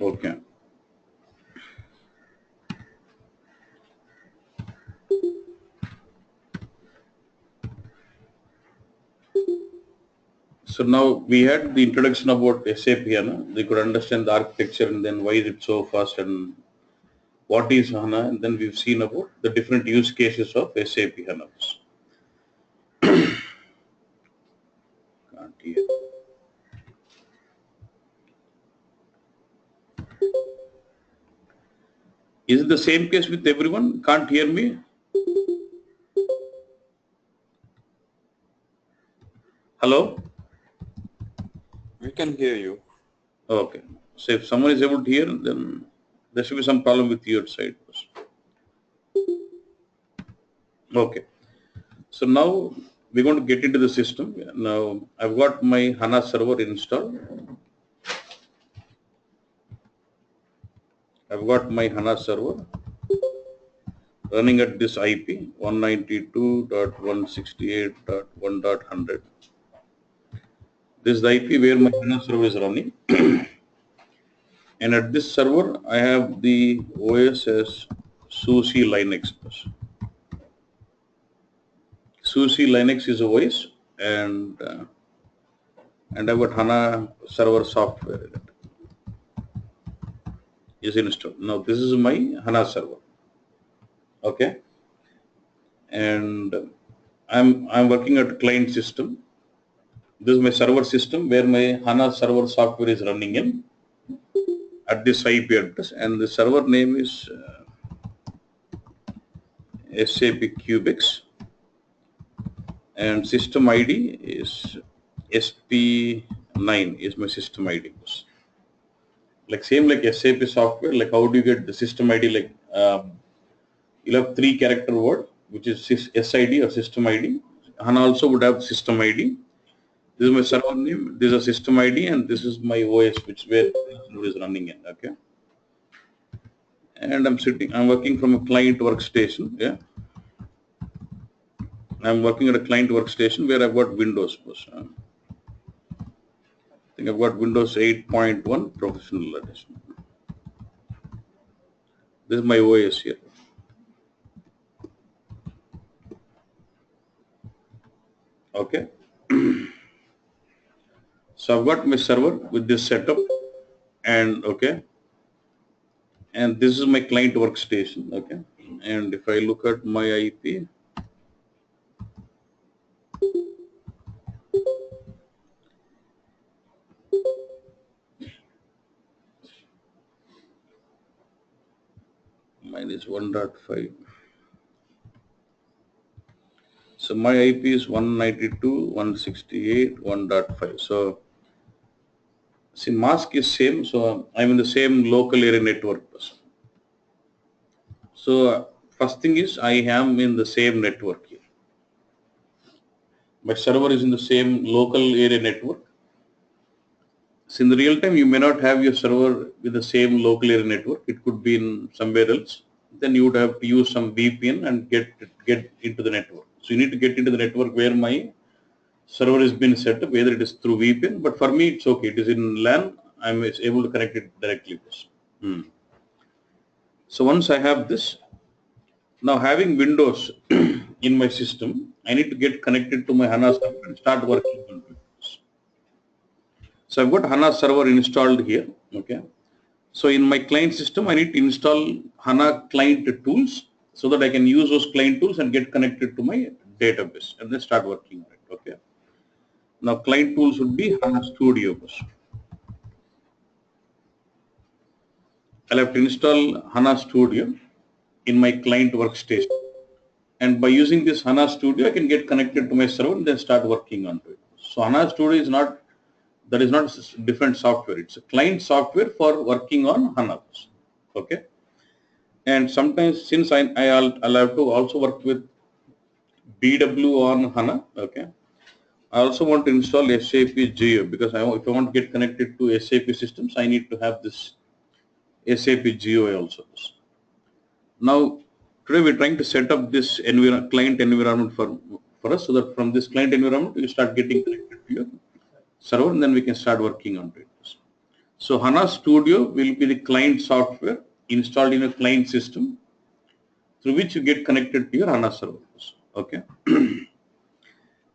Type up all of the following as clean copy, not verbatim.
Okay. So now we had the introduction about SAP HANA. We could understand the architecture and then why is it so fast and what is HANA, and then we've seen about the different use cases of SAP HANA. Can't hear. Is it the same case with everyone? Can't hear me? Hello? We can hear you. Okay. So if someone is able to hear, then there should be some problem with your side. Okay. So now we're going to get into the system. Now I've got my HANA server installed. I've got my HANA server running at this IP 192.168.1.100. This is the IP where my HANA server is running. And at this server, I have the OS as SUSE Linux. SUSE Linux is a OS, and I've got HANA server software is installed. Now this is my HANA server. Okay, and I'm working at client system. This is my server system where my HANA server software is running in at this IP address, and the server name is SAP Cubics, and system ID is SP9 is my system ID. Like same like SAP software, like how do you get the system ID? Like you'll have 3-character word, which is SID or system ID. HANA also would have system ID. This is my server name, this is a system ID, and this is my OS, which where it is running in. Okay. And I'm working from a client workstation. Yeah. I'm working at a client workstation where I've got Windows. I think I've got Windows 8.1 professional edition. This is my OS here. Okay. So I've got my server with this setup, and okay, and this is my client workstation. Okay, and if I look at my IP, mine is 1.5. So my IP is 192.168.1.5. So see, mask is same. So I'm in the same local area network. So first thing is I am in the same network here. My server is in the same local area network. So in the real time, you may not have your server with the same local area network. It could be in somewhere else. Then you would have to use some VPN and get into the network. So you need to get into the network where my server has been set up, whether it is through VPN. But for me, it's okay. It is in LAN. I'm able to connect it directly. So once I have this, now having Windows in my system, I need to get connected to my HANA server and start working on it. So I've got HANA server installed here. Okay. So in my client system, I need to install HANA client tools so that I can use those client tools and get connected to my database and then start working on it. Okay. Now client tools would be HANA Studio. I'll have to install HANA Studio in my client workstation. And by using this HANA Studio, I can get connected to my server and then start working on it. So HANA Studio is not different software. It's a client software for working on HANA. Okay. And sometimes since I'll have to also work with BW on HANA. Okay. I also want to install SAP Geo because if I want to get connected to SAP systems, I need to have this SAP Geo also. Now, today we're trying to set up this client environment for us so that from this client environment, you start getting connected to your server and then we can start working on it. So HANA Studio will be the client software installed in a client system through which you get connected to your HANA servers. Okay.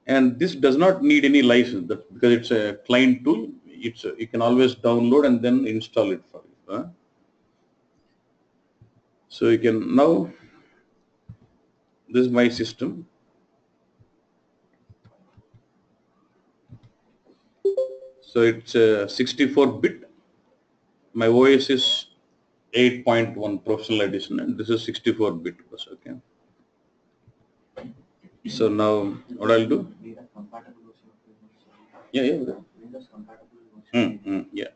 And this does not need any license because it's a client tool. You can always download and then install it for you. So you can now, this is my system. So it's 64-bit. My OS is 8.1 professional edition, and this is 64-bit. Okay. So now what I'll do? Yeah. Yeah.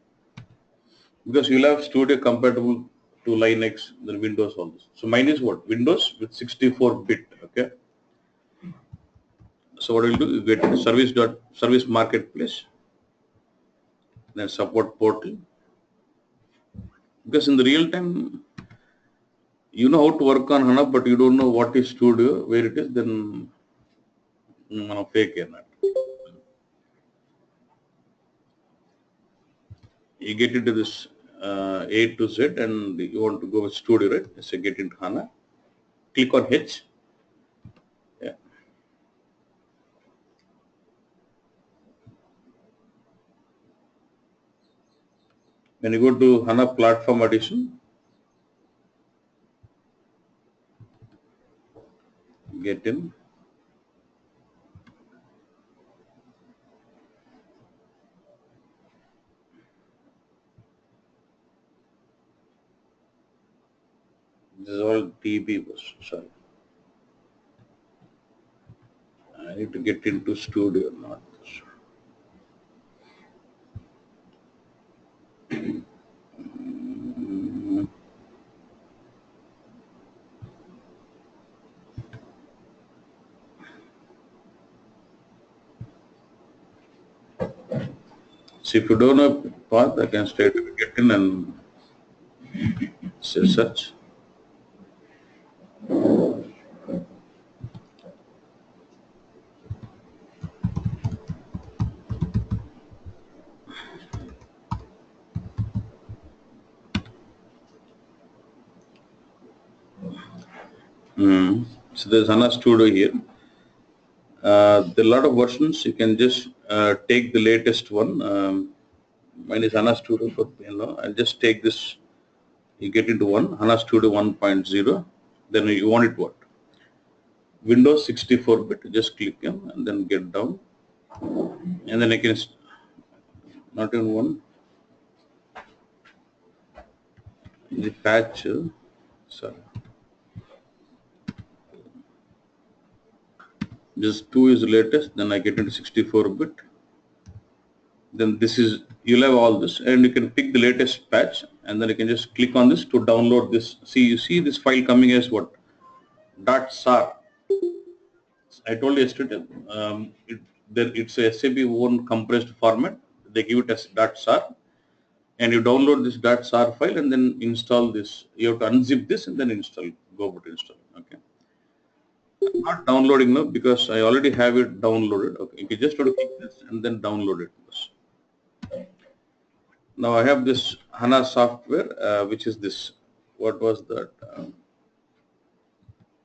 Because you'll have Studio compatible to Linux, then Windows all this. So mine is what? Windows with 64-bit. Okay. So what I'll do? You get service marketplace, then support portal. Because in the real time, you know how to work on HANA, but you don't know what is Studio, where it is, then fake or not. You get into this A to Z and you want to go with Studio, right? So get into HANA, click on H. Yeah. When you go to HANA Platform Edition, get in. This is all TB was, sorry. I need to get into Studio, not this. So if you don't know path, I can straight get in and say search. So there's HANA Studio here. There are a lot of versions. You can just take the latest one. Mine is HANA Studio for, I'll just take this. You get into one, HANA Studio 1.0. Then you want it what? Windows 64-bit. Just click on and then get down. And then I can, not in one. The patch, sorry. Just 2 is the latest. Then I get into 64-bit. Then this is, you'll have all this and you can pick the latest patch and then you can just click on this to download this. See, you see this file coming as what? .sar. I told you yesterday, it's a SAP own compressed format. They give it as .sar and you download this .sar file and then install this. You have to unzip this and then install, go to install. Okay. I'm not downloading now because I already have it downloaded. Okay. You just have to click this and then download it. Now I have this HANA software, which is this. What was that?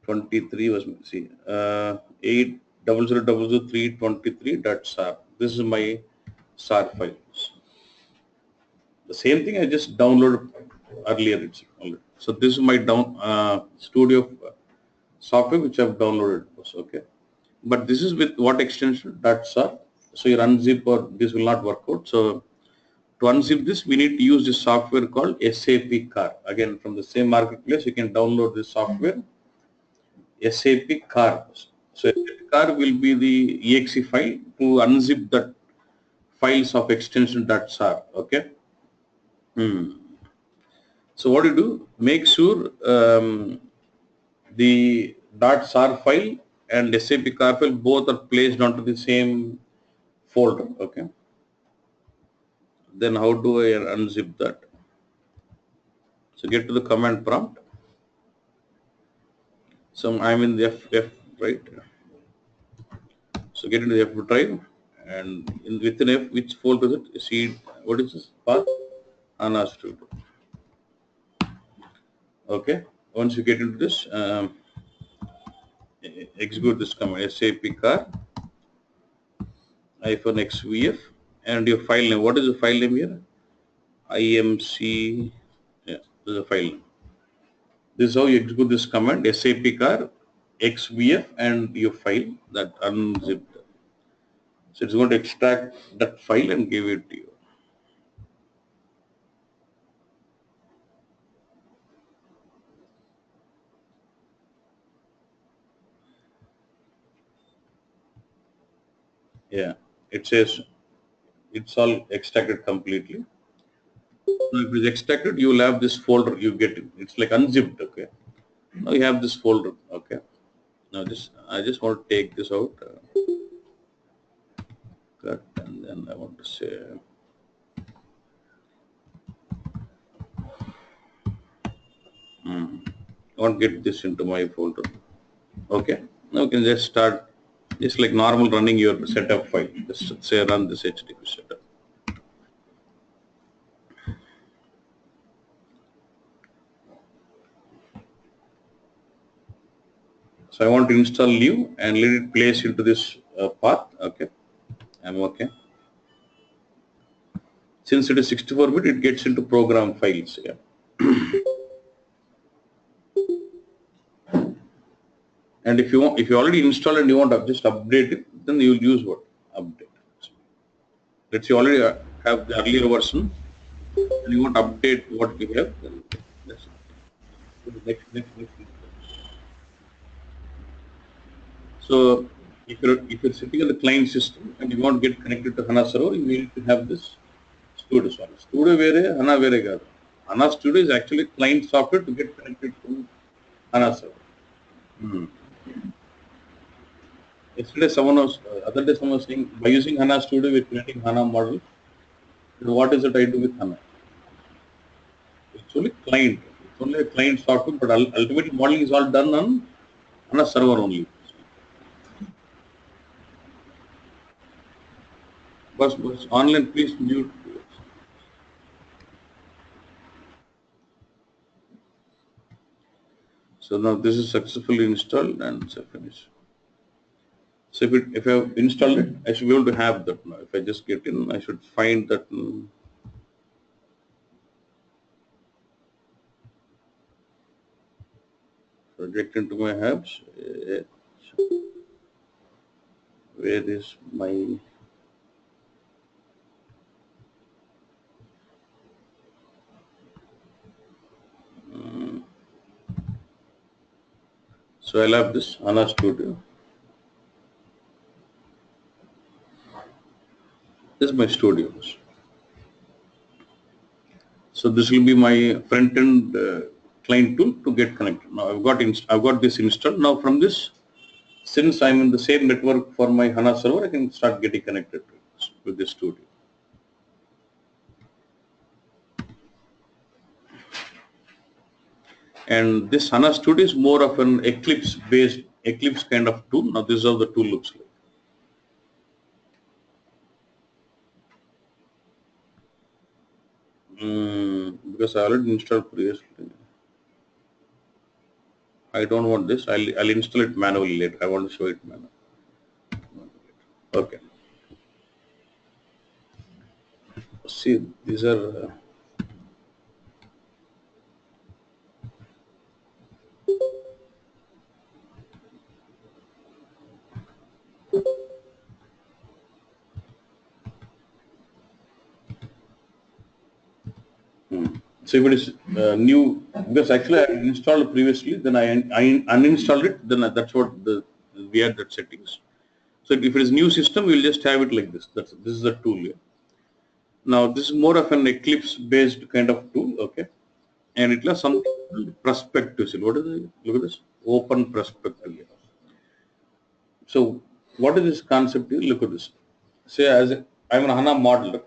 23 was, see, 8000323.sar. This is my SAR files. The same thing I just downloaded earlier. So this is my Studio software which I've downloaded. Okay, but this is with what extension? .sar. So your unzip or this will not work out. So to unzip this, we need to use this software called SAP CAR. Again, from the same marketplace, you can download this software, SAP CAR. So SAP CAR will be the exe file to unzip that files of extension .sar. Okay. So what you do? Make sure the .sar file and SAP CAR file both are placed onto the same folder. Okay. Then how do I unzip that? So get to the command prompt. So I'm in the F, right? So get into the F drive and within F, which folder is it? See, what is this path? HANA Studio. Okay. Once you get into this, execute this command SAP car -xvf and your file name. What is the file name here? IMC. Yeah, this is the file name. This is how you execute this command SAP car xvf and your file that unzipped. So it's going to extract that file and give it to you. Yeah, it says it's all extracted completely. So if it is extracted, you will have this folder. You get it. It's like unzipped. Okay. Now you have this folder. Okay. Now this I just want to take this out. Cut, and then I want to say. I want to get this into my folder. Okay. Now you can just start. Just like normal running your setup file. Just say run this HTTP setup. So I want to install new and let it place into this path. Okay, I'm okay. Since it is 64-bit, it gets into program files. Yeah. And if you already installed and you want to just update it, then you will use what update. Let's say you already have the earlier version, and you want to update what you have. Then that's next. So if you're sitting on the client system and you want to get connected to HANA server, you need to have this Studio. Sorry, Studio where HANA where gaadu. HANA Studio is actually client software to get connected to HANA server. Yesterday other day someone was saying by using HANA Studio we're creating HANA model. What is it I do with HANA? It's only client. It's only a client software, but ultimately modeling is all done on HANA server only. But online, please mute. So now this is successfully installed and so finish. So if I have installed it, I should be able to have that now. If I just get in, I should find that project into my apps. Where is my so I'll have this HANA Studio. This is my studio. So this will be my front end client tool to get connected. Now I've got this installed. Now from this, since I'm in the same network for my HANA server, I can start getting connected with this studio. And this HANA Studio is more of an Eclipse kind of tool. Now this is how the tool looks like. Because I already installed previously. I don't want this. I'll install it manually later. I want to show it manually. Okay. See, these are. So if it is new, because actually I installed previously, then I uninstalled it, then that's what we had that settings. So if it is new system, we'll just have it like this. This is the tool here. Now this is more of an Eclipse based kind of tool, okay? And it has something called perspective. So what is it? Look at this, open perspective here. So what is this concept here? Look at this. Say I'm a HANA modeler.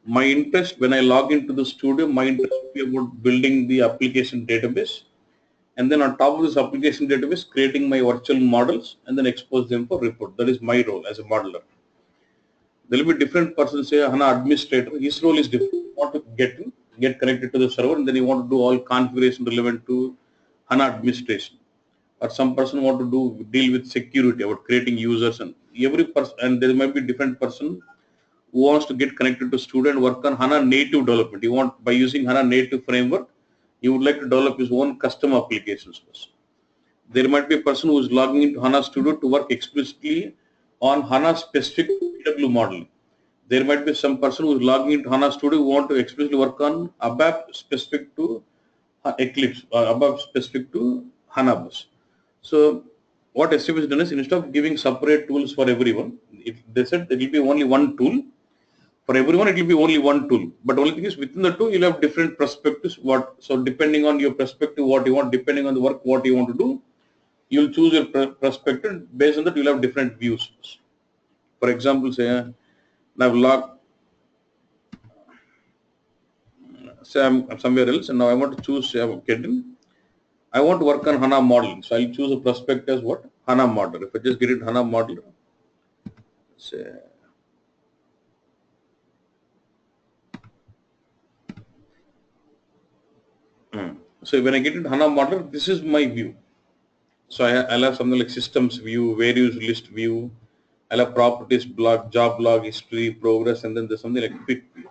My interest when I log into the studio, my interest will be about building the application database, and then on top of this application database, creating my virtual models and then expose them for report. That is my role as a modeler. There will be different persons, say HANA administrator. His role is different. Want to get in, get connected to the server, and then you want to do all configuration relevant to HANA administration. Or some person want to deal with security about creating users, and every person, and there might be different person who wants to get connected to student work on HANA native development. You want, by using HANA native framework, you would like to develop his own custom applications. There might be a person who is logging into HANA Studio to work explicitly on HANA specific BW modeling. There might be some person who is logging into HANA Studio who want to explicitly work on ABAP specific to Eclipse or ABAP specific to HANA bus. So what SAP has done is, instead of giving separate tools for everyone, they said there will be only one tool. For everyone, it will be only one tool. But only thing is, within the tool, you'll have different perspectives. So depending on your perspective, what you want, depending on the work, what you want to do, you'll choose your perspective. Based on that, you'll have different views. For example, say I've logged, say I'm somewhere else, and now I want to choose, say I want to work on HANA modeling. So I'll choose a perspective as what? HANA modeler. If I just get it HANA modeler, say, so when I get it HANA modeler, this is my view. So I'll have something like systems view, various list view. I'll have properties block, job log, history, progress, and then there's something like quick view.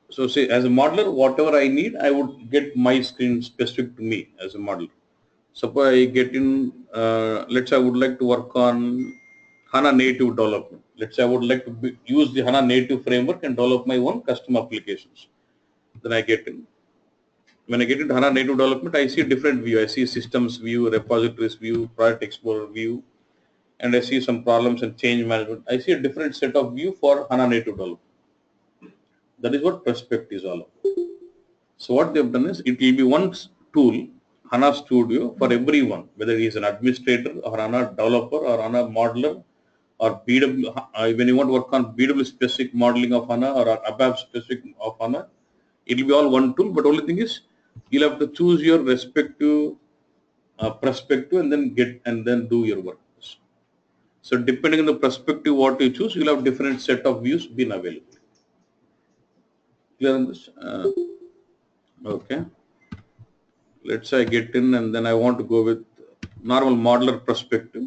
So say as a modeler, whatever I need, I would get my screen specific to me as a modeler. Suppose I get in, let's say I would like to work on HANA native development. Let's say I would like to use the HANA native framework and develop my own custom applications. Then I get in. When I get into HANA native development, I see a different view. I see systems view, repositories view, project explorer view, and I see some problems and change management. I see a different set of view for HANA native development. That is what perspective is all about. So what they've done is, it will be one tool, HANA Studio, for everyone, whether he is an administrator or HANA developer or HANA modeler or BW. When you want to work on BW specific modeling of HANA or ABAP specific of HANA, it will be all one tool. But only thing is, you'll have to choose your respective perspective and then do your work. So depending on the perspective what you choose, you'll have different set of views being available. Clear on this? Okay. Let's say I get in and then I want to go with normal modeler perspective,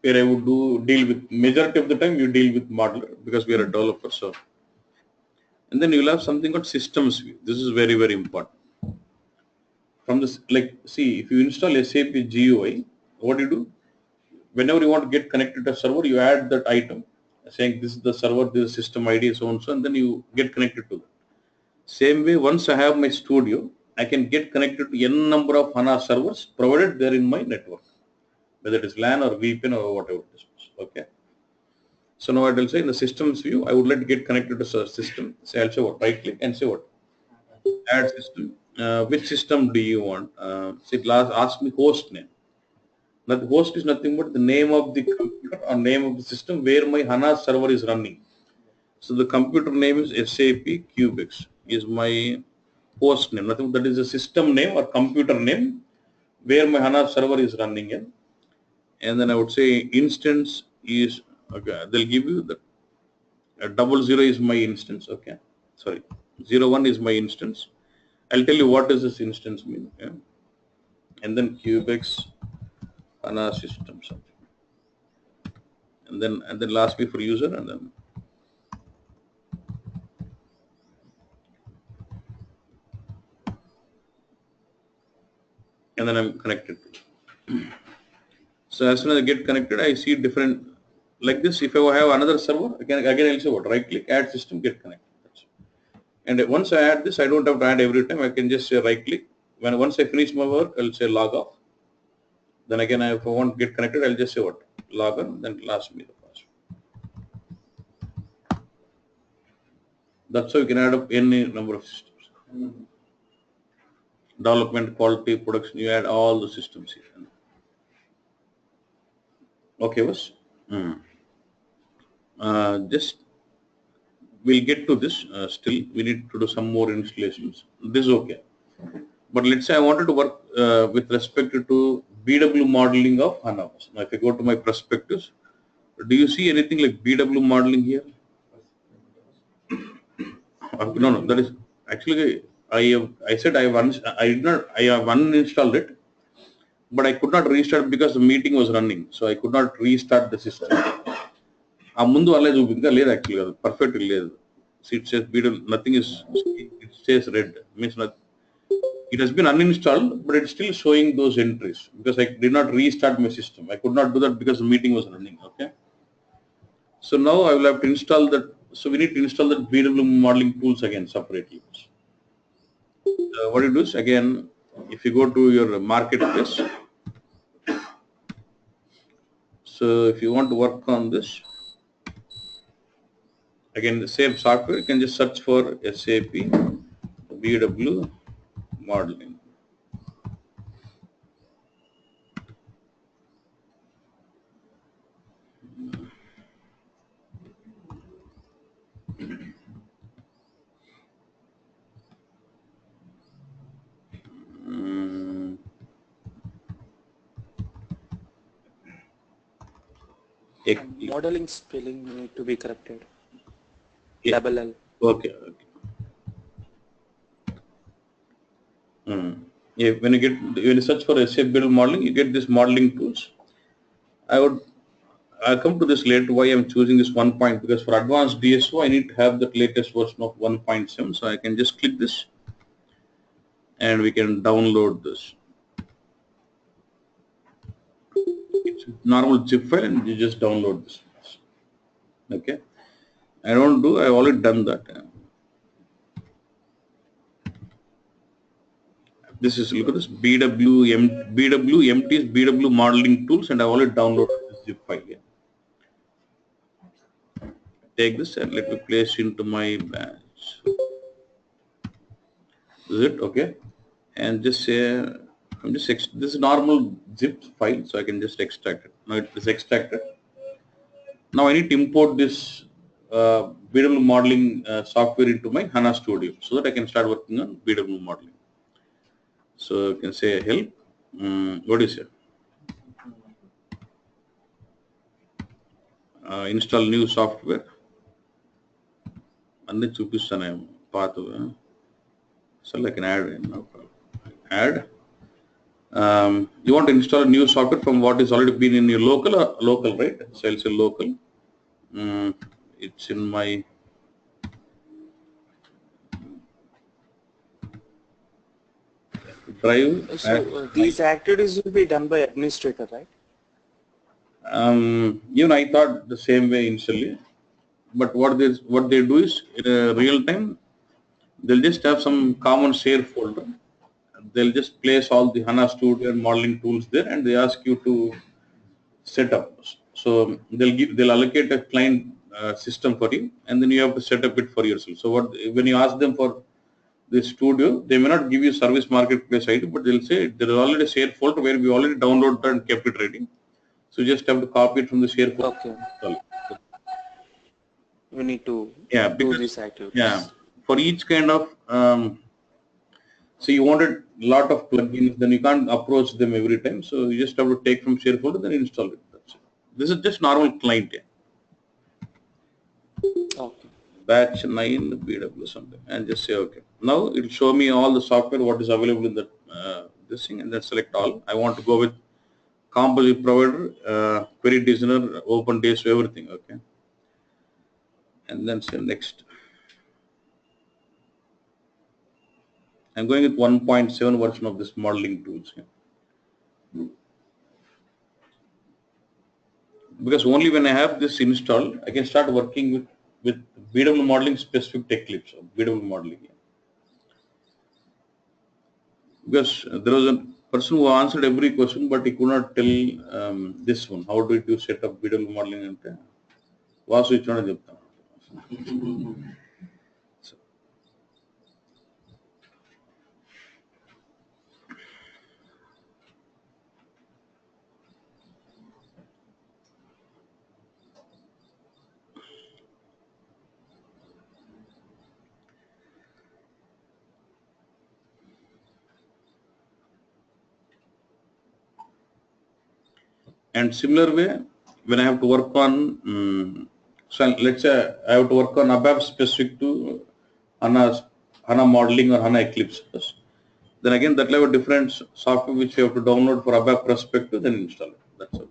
where I would deal with majority of the time you deal with modeler because we are a developer. So, and then you'll have something called systems view. This is very, very important. From this, like, see, if you install SAP GUI, what do you do? Whenever you want to get connected to a server, you add that item saying this is the server, this is system ID, so and so, and then you get connected to that. Same way, once I have my studio, I can get connected to n number of HANA servers provided they're in my network, whether it is LAN or VPN or whatever it is. Okay. So now I will say in the systems view, I would like to get connected to a system. Say I'll say what, right click and say what, add system. Which system do you want? Say ask me host name. Now the host is nothing but the name of the computer or name of the system where my HANA server is running. So the computer name is SAP Cubex is my host name. Nothing, that is a system name or computer name where my HANA server is running in. And then I would say instance is, okay, they'll give you the 00 is my instance. Okay, sorry, 01 is my instance. I'll tell you what does this instance mean. Okay? And then Cubex HANA system something. And then last me for user and then I'm connected. So as soon as I get connected, I see different like this. If I have another server, again I'll say what, right click, add system, get connected. And once I add this, I don't have to add every time. I can just say right click. Once I finish my work, I'll say log off. Then again, if I want to get connected, I'll just say what, log on. Then last me the password. That's how you can add up any number of systems. Development, quality, production. You add all the systems here. Okay, was. Just we'll get to this. Still, we need to do some more installations. This is okay. But let's say I wanted to work with respect to BW modeling of HANA. Now, if I go to my perspectives, do you see anything like BW modeling here? No, that is actually I said I have uninstalled it, but I could not restart because the meeting was running, so I could not restart the system. ఆ ముందు అలా చూపిందా లేదు యాక్చువల్గా perfect లేదు. It says nothing is, it says red, means nothing. It has been uninstalled, but it's still showing those entries because I did not restart my system. I could not do that because the meeting was running. Okay. So now I will have to install that. So we need to install that BW modeling tools again separately. What you do is again, if you go to your marketplace, so if you want to work on this, again the same software, you can just search for SAP BW modeling. Modeling spelling need to be corrected. Yeah. Double L. Okay. Yeah, when you search for SAP BW modeling, you get this modeling tools. I'll come to this later why I'm choosing this 1 point, because for advanced DSO I need to have the latest version of 1.7, so I can just click this and we can download this. It's a normal zip file and you just download this. Okay. I've already done that. This is, look at this, BWMT's BW modeling tools, and I've already downloaded this zip file here. Take this and let me place into my batch. Is it okay? And just say this is normal zip file, so I can just extract it. Now it is extracted. Now I need to import this BW modeling software into my HANA Studio so that I can start working on BW modeling. So you can say help. What is it? Install new software. And then చూపిస్తాను path. So I can add in. No problem. Add. You want to install a new software from what is already been in your local, right? So I'll say local. It's in my drive. So these activities will be done by administrator, right? Even I thought the same way initially, but what they do is in a real time, they'll just have some common share folder. They'll just place all the HANA Studio and modeling tools there, and they ask you to set up. So they'll allocate a client system for you, and then you have to set up it for yourself. So when you ask them for the studio, they may not give you service marketplace ID, but they'll say there is already a share folder where we already downloaded and kept it ready. So you just have to copy it from the share folder. Okay. We need to do these activities. Yeah, for each kind of so you wanted a lot of plugins, then you can't approach them every time. So you just have to take from share folder, then install it. That's it. This is just normal client. Yeah. Okay. Batch 9 BW something, and just say okay. Now it will show me all the software what is available in that this thing, and then select all. I want to go with composite provider, query designer, open days, everything. Okay, and then say next. I'm going with 1.7 version of this modeling tools. Yeah. Because only when I have this installed, I can start working with BW modeling specific techniques of BW modeling. Yeah. Because there was a person who answered every question, but he could not tell this one. How did you set up BW modeling? Vasu ichana cheptanu. And similar way, when I have to work on, so let's say I have to work on ABAP specific to HANA modeling or HANA Eclipse. Then again, that will have a different software which you have to download for ABAP perspective, then install it. That's all.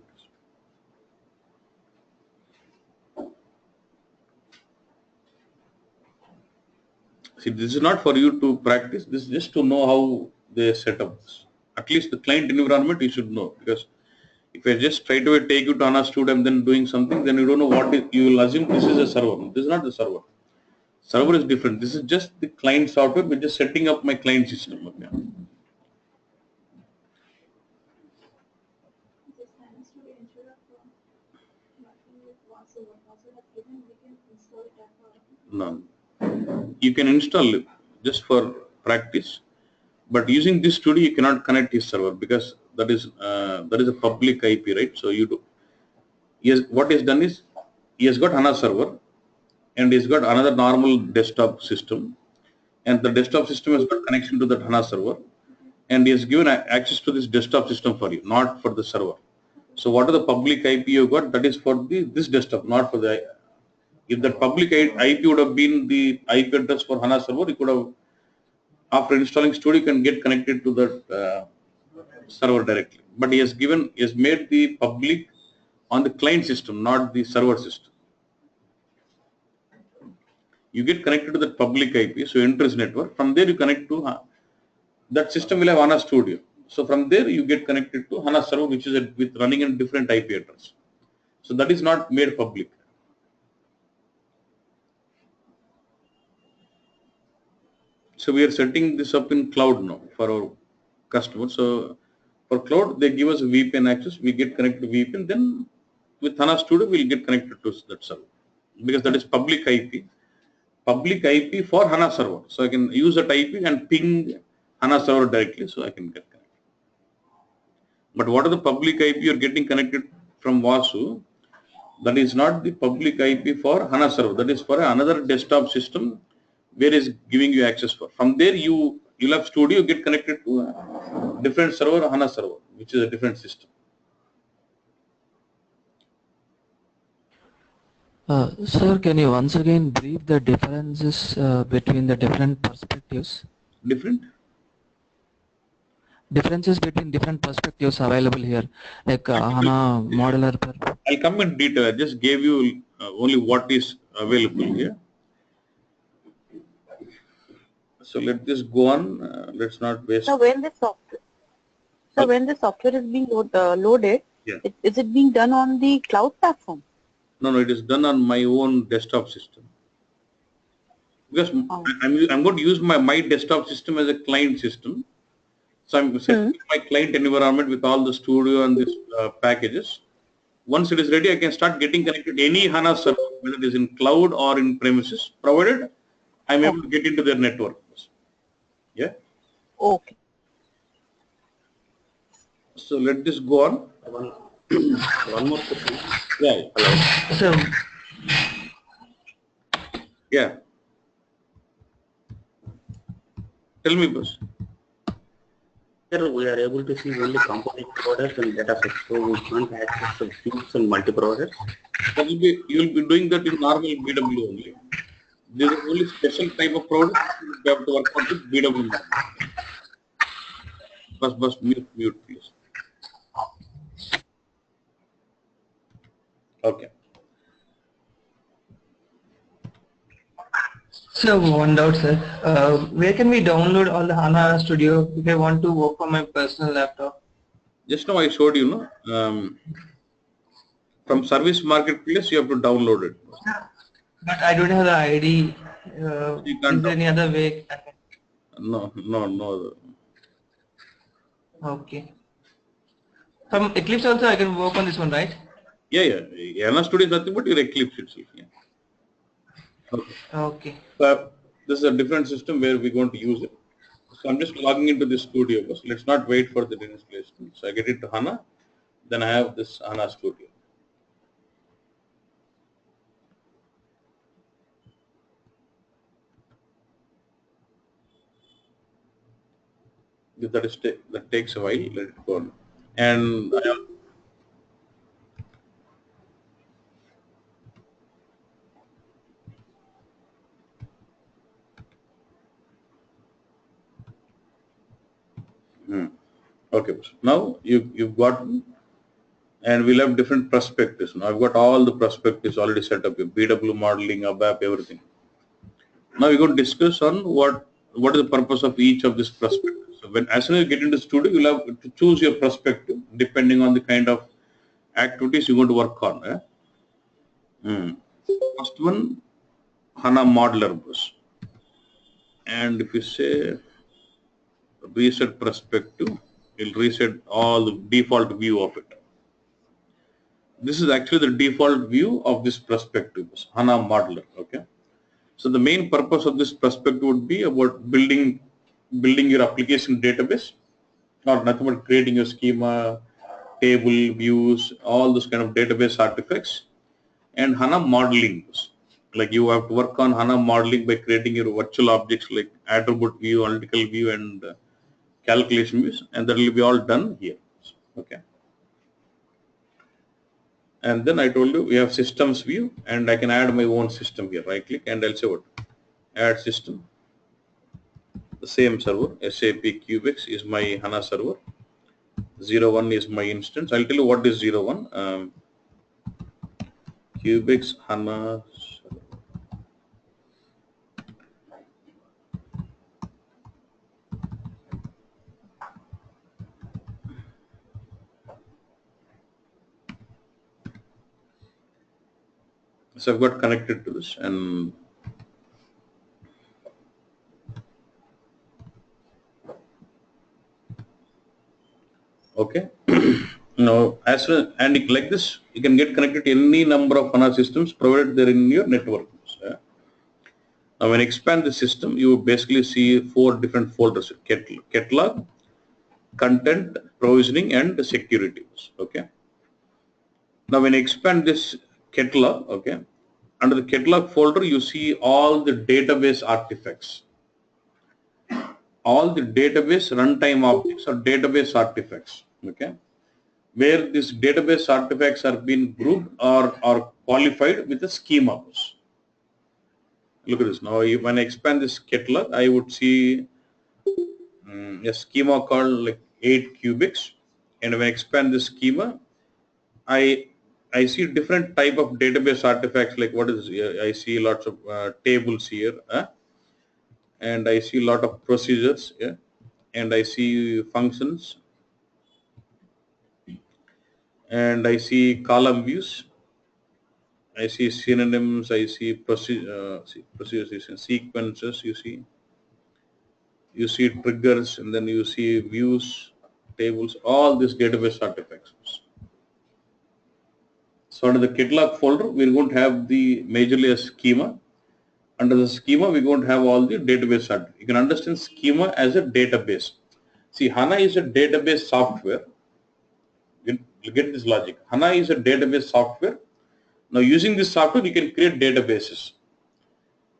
See, this is not for you to practice. This is just to know how they set up this. At least the client environment you should know, because if I just try to take you to HANA Studio and then doing something, then you don't know what is, you will assume this is a server. This is not the server. Server is different. This is just the client software, which is setting up my client system. Okay. No. You can install it just for practice, but using this studio you cannot connect his server because that is a public IP, right? So you do. Yes, what is done is he has got HANA server and he's got another normal desktop system, and the desktop system has got connection to that HANA server, and he has given access to this desktop system for you, not for the server. So what are the public IP you got? That is for this desktop, not for the. If that public IP would have been the IP address for HANA server, you could have, after installing Studio, you can get connected to that server directly. But he has made the public on the client system, not the server system. You get connected to that public IP, so enters network. From there, you connect to that system will have HANA Studio. So from there, you get connected to HANA server, which is with running in different IP address. So that is not made public. So we are setting this up in cloud now for our customers. So for cloud, they give us VPN access. We get connected to VPN. Then with HANA Studio, we'll get connected to that server because that is public IP. Public IP for HANA server. So I can use that IP and ping HANA server directly, so I can get connected. But what are the public IP you're getting connected from Vasu? That is not the public IP for HANA server. That is for another desktop system where is giving you access for. From there, you'll have Studio get connected to a different server, HANA server, which is a different system. Sir, can you once again brief the differences between the different perspectives? Differences between different perspectives available here, like HANA modular. I'll come in detail. I just gave you only what is available here. So let this go on. Let's not waste. So when the software is being loaded, Yeah. Is it being done on the cloud platform? No, it is done on my own desktop system. Because I'm going to use my desktop system as a client system. So I'm setting my client environment with all the Studio and this packages. Once it is ready, I can start getting connected to any HANA server, whether it is in cloud or in premises, provided I'm able to get into their network. Yeah. Okay. So let this go on. One more question. Yeah. So, Yeah. Tell me, boss. Here we are able to see only component providers and data sets, so we can't access the fields and multi-providers. You will be doing that in normal BW only. There is only special type of product you have to work on with BW. Bus, mute, please. Okay. So one doubt, sir. Where can we download all the HANA Studio if I want to work on my personal laptop? Just now I showed you, from Service Marketplace you have to download it. But I don't have the ID. You can't Is there any other way? No. Okay. From Eclipse also I can work on this one, right? Yeah. HANA Studio is nothing but your Eclipse itself. Yeah. Okay. Okay. So this is a different system where we're going to use it. So I'm just logging into this Studio. So let's not wait for the installation. So I get into HANA, then I have this HANA Studio. That takes a while. Let it go on. And I have, Okay, now you've gotten, and we'll have different perspectives. Now I've got all the perspectives already set up, your BW modeling, ABAP, everything. Now we're going to discuss on what is the purpose of each of these perspectives. So as soon as you get into the studio, you'll have to choose your perspective depending on the kind of activities you're going to work on. First one, HANA modeler bus. And if you say reset perspective, it'll reset all the default view of it. This is actually the default view of this perspective, HANA modeler. Okay. So the main purpose of this perspective would be about building your application database, or nothing but creating your schema, table, views, all those kind of database artifacts, and HANA modeling. Like you have to work on HANA modeling by creating your virtual objects like attribute view, analytical view, and calculation views, and that will be all done here. Okay. And then I told you we have systems view, and I can add my own system here. Right click and I'll say what? Add system. The same server, SAP Cubex is my HANA server. 01 is my instance. I'll tell you what is 01. Cubex HANA server. So I've got connected to this, and okay. Now, and like this, you can get connected to any number of HANA systems provided they're in your network. Now, when you expand the system, you basically see 4 different folders: catalog, content, provisioning, and security. Okay. Now, when you expand this catalog, okay, under the catalog folder, you see all the database artifacts, all the database runtime objects or database artifacts. Okay, where these database artifacts are being grouped or qualified with a schema. Look at this. Now, when I expand this catalog, I would see a schema called like 8 cubics, and when I expand this schema, I see different type of database artifacts. Like what is I see lots of tables here, and I see a lot of procedures, and I see functions, and I see column views. I see synonyms. I see procedures, sequences. You see triggers, and then you see views, tables, all these database artifacts. So under the catalog folder, we're going to have the majorly a schema. Under the schema, we're going to have all the database artifacts. You can understand schema as a database. See, HANA is a database software. You get this logic. HANA is a database software. Now, using this software, you can create databases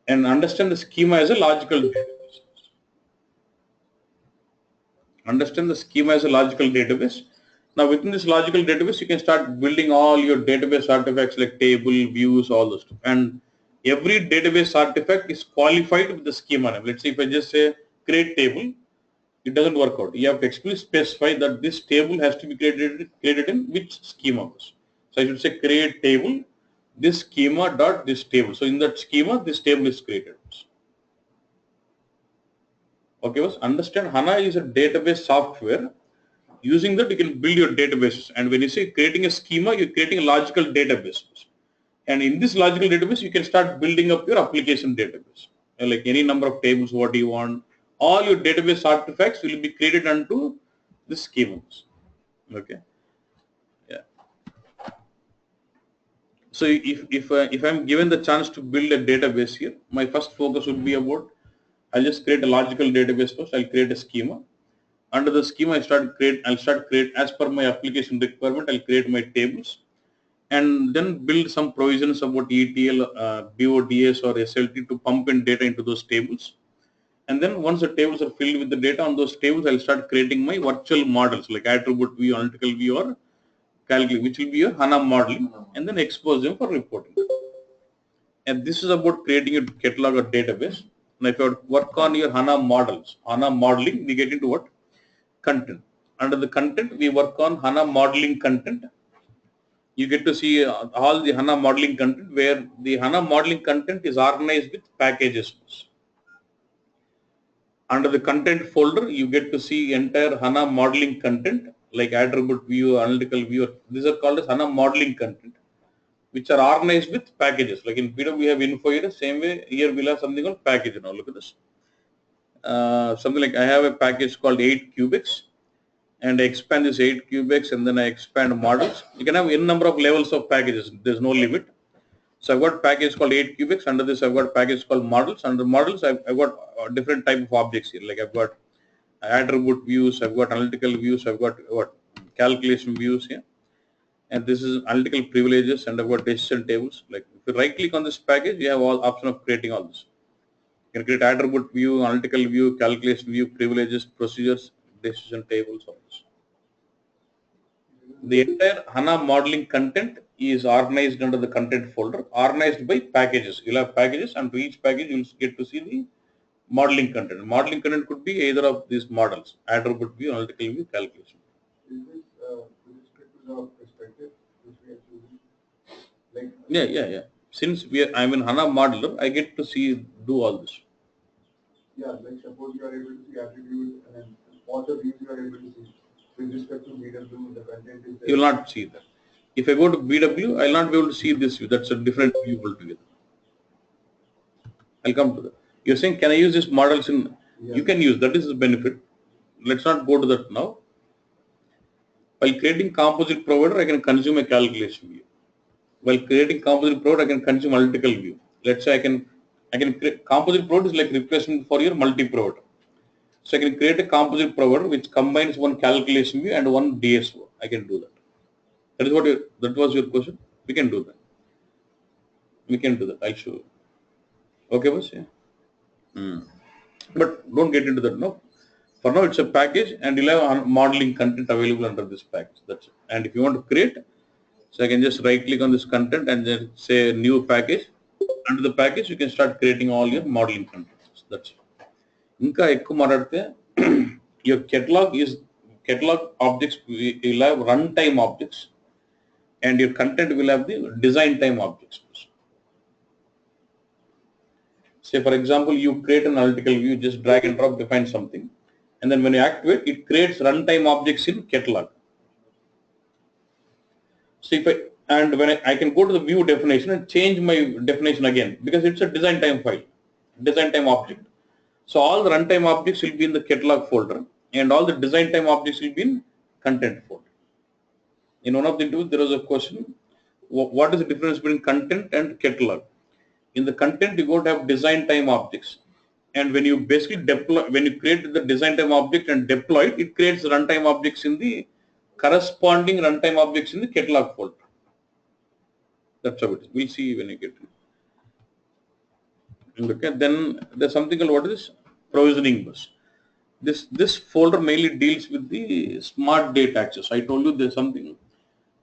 and understand the schema as a logical database. Understand the schema as a logical database. Now, within this logical database, you can start building all your database artifacts like table, views, all those stuff. And every database artifact is qualified with the schema name. Let's say if I just say create table, it doesn't work out. You have to explicitly specify that this table has to be created in which schema. So I should say create table, this schema dot this table. So in that schema, this table is created. Okay, understand HANA is a database software. Using that, you can build your databases. And when you say creating a schema, you're creating a logical database. And in this logical database, you can start building up your application database. And like any number of tables, what do you want? All your database artifacts will be created onto the schemas. Okay. Yeah. So if I'm given the chance to build a database here, my first focus would be about, I'll just create a logical database first. I'll create a schema. Under the schema, I'll start create as per my application requirement. I'll create my tables, and then build some provisions about ETL, BODS or SLT to pump in data into those tables. And then once the tables are filled with the data on those tables, I'll start creating my virtual models like attribute view, analytical view, or calculate, which will be a HANA modeling, and then expose them for reporting. And this is about creating a catalog or database. Now, if you work on your HANA models, HANA modeling, we get into what? content. Under the content, we work on HANA modeling content. You get to see all the HANA modeling content, where the HANA modeling content is organized with packages. Under the content folder, you get to see entire HANA modeling content like attribute view, analytical view. These are called as HANA modeling content, which are organized with packages. Like in PW, we have info here. Same way here we'll have something called package. Now look at this. Something like I have a package called 8 cubics, and I expand this 8 cubics, and then I expand models. You can have n number of levels of packages. There's no limit. So I've got package called 8 cubics. Under this, I've got package called models. Under models, I've got different type of objects here. Like I've got attribute views, I've got analytical views, I've got what calculation views here. And this is analytical privileges, and I've got decision tables. Like if you right click on this package, you have all option of creating all this. You can create attribute view, analytical view, calculation view, privileges, procedures, decision tables, all this. The entire HANA modeling content is organized under the content folder, organized by packages. You'll have packages, and for each package you'll get to see the modeling content. Modeling content could be either of these models: attribute view, analytical view, calculation. Is this with respect to the perspective which we are choosing? Like Yeah. Since I'm in HANA modeler, I get to see do all this. yeah, like suppose you are able to see attribute and then all the views you are able to see. With respect to BW, the content is there. You will not see that. If I go to BW, I will not be able to see this view. That's a different view altogether. I'll come to that. You're saying, can I use these models in? Yeah. You can use. That is the benefit. Let's not go to that now. While creating composite provider, I can consume a calculation view. While creating composite provider, I can consume analytical view. Let's say I can create composite provider is like replacement for your multi-provider. So I can create a composite provider which combines one calculation view and one DSO. I can do that. That is what that was your question. We can do that. We can do that. I'll show you. Okay, boss? Yeah. But don't get into that now. For now, it's a package, and you'll have modeling content available under this package. That's it. And if you want to create, so I can just right click on this content and then say new package. Under the package, you can start creating all your modeling contents. That's it. Inka ekku maradte your catalog objects will have runtime objects, and your content will have the design time objects. Say for example, you create an analytical view, just drag and drop, define something, and then when you activate, it creates runtime objects in catalog. So when I can go to the view definition and change my definition again, because it's a design time file, design time object. So all the runtime objects will be in the catalog folder, and all the design time objects will be in content folder. In one of the interviews, there was a question: what is the difference between content and catalog? In the content, you're going to have design time objects, and when you basically deploy, when you create the design time object and deploy it, it creates runtime objects in the corresponding runtime objects in the catalog folder. That's how it is. We'll see when you get it. Okay. Then there's something called, what is this? Provisioning bus. This folder mainly deals with the smart data access. I told you there's something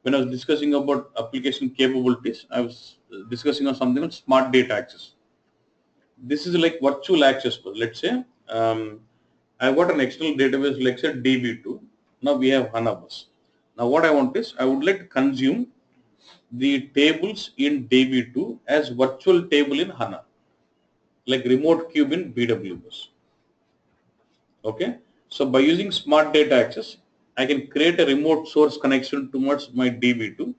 when I was discussing about application capabilities. I was discussing on something called smart data access. This is like virtual access. Let's say I've got an external database, like say DB2. Now we have HANA bus. Now what I want is I would like to consume the tables in DB2 as virtual table in HANA, like remote cube in BW bus. Okay. So by using smart data access, I can create a remote source connection towards my DB2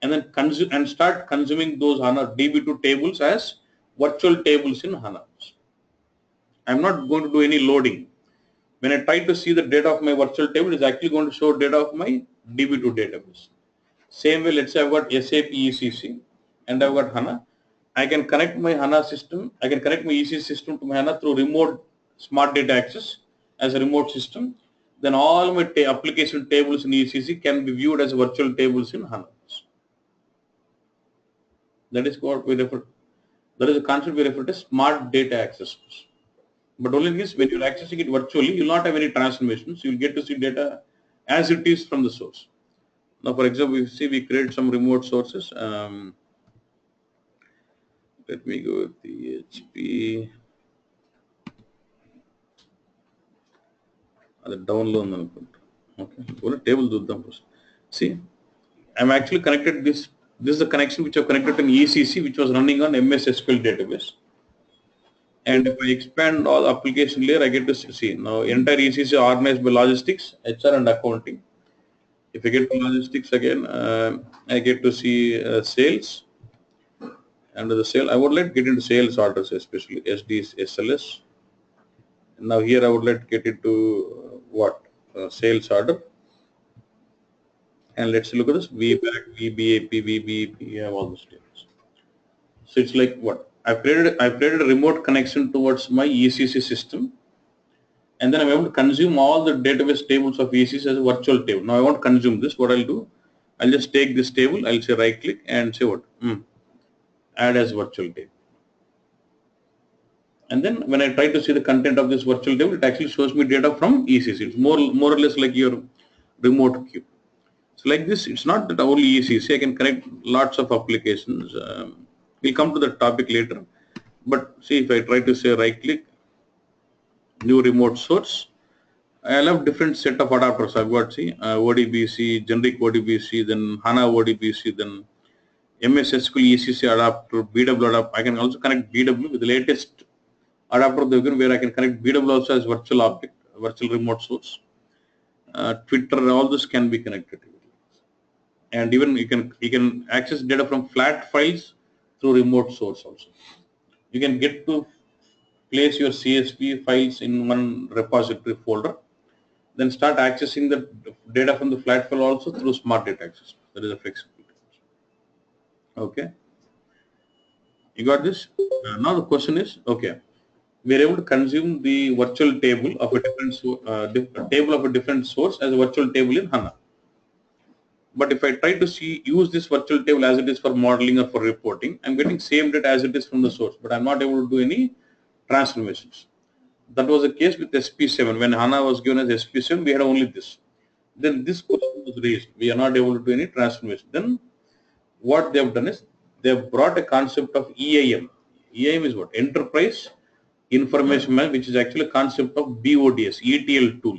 and then consume and start consuming those HANA DB2 tables as virtual tables in HANA. I'm not going to do any loading. When I try to see the data of my virtual table, it's actually going to show data of my DB2 database. Same way, let's say I've got SAP ECC and I've got HANA. I can connect my HANA system, I can connect my ECC system to my HANA through remote smart data access as a remote system. Then all my application tables in ECC can be viewed as virtual tables in HANA. That is what we refer. That is a concept we refer to as smart data access. But only this, when you're accessing it virtually, you'll not have any transformations. You'll get to see data as it is from the source. Now, for example, we create some remote sources. Let me go with the HP. అది డౌన్లో ఉంది అనుకుంటా. Okay, only table చూద్దాం first. See, I'm actually connected this is the connection which I've connected to an ECC which was running on MS SQL database. And if I expand all application layer, I get to see now entire ECC organized by logistics, HR and accounting. If I get to logistics again, I get to see sales. Under the sale, I would like to get into sales orders, especially SDs, SLS. Now here I would like to get into what? Sales order. And let's look at this VBAC, VBAP, VBAP, you have all those tables. So it's like what? I've created a remote connection towards my ECC system. And then I'm able to consume all the database tables of ECC as a virtual table. Now I want to consume this. What I'll do, I'll just take this table, I'll say right click and say what? Add as virtual table. And then when I try to see the content of this virtual table, it actually shows me data from ECC. It's more or less like your remote queue. So like this, it's not that only ECC, I can connect lots of applications. We'll come to the topic later. But see, if I try to say right click, new remote source, I'll have different set of adapters. I've got ODBC, generic ODBC, then HANA ODBC, then MS SQL ECC adapter, BW adapter. I can also connect BW with the latest adapter where I can connect BW also as virtual object, virtual remote source. Twitter, all this can be connected. And even you can access data from flat files through remote source also. You can get to place your CSV files in one repository folder, then start accessing the data from the flat file also through smart data access. That is a flexibility. Okay, you got this? Now the question is, okay, we are able to consume the virtual table of a different source as a virtual table in HANA. But if I try to use this virtual table as it is for modeling or for reporting, I'm getting same data as it is from the source, but I'm not able to do any transformations. That was the case with SP7. When HANA was given as SP7, we had only this. Then this question was raised. We are not able to do any transformation. Then what they have done is they have brought a concept of EIM. EIM is what? Enterprise Information Management, which is actually a concept of BODS, ETL tool.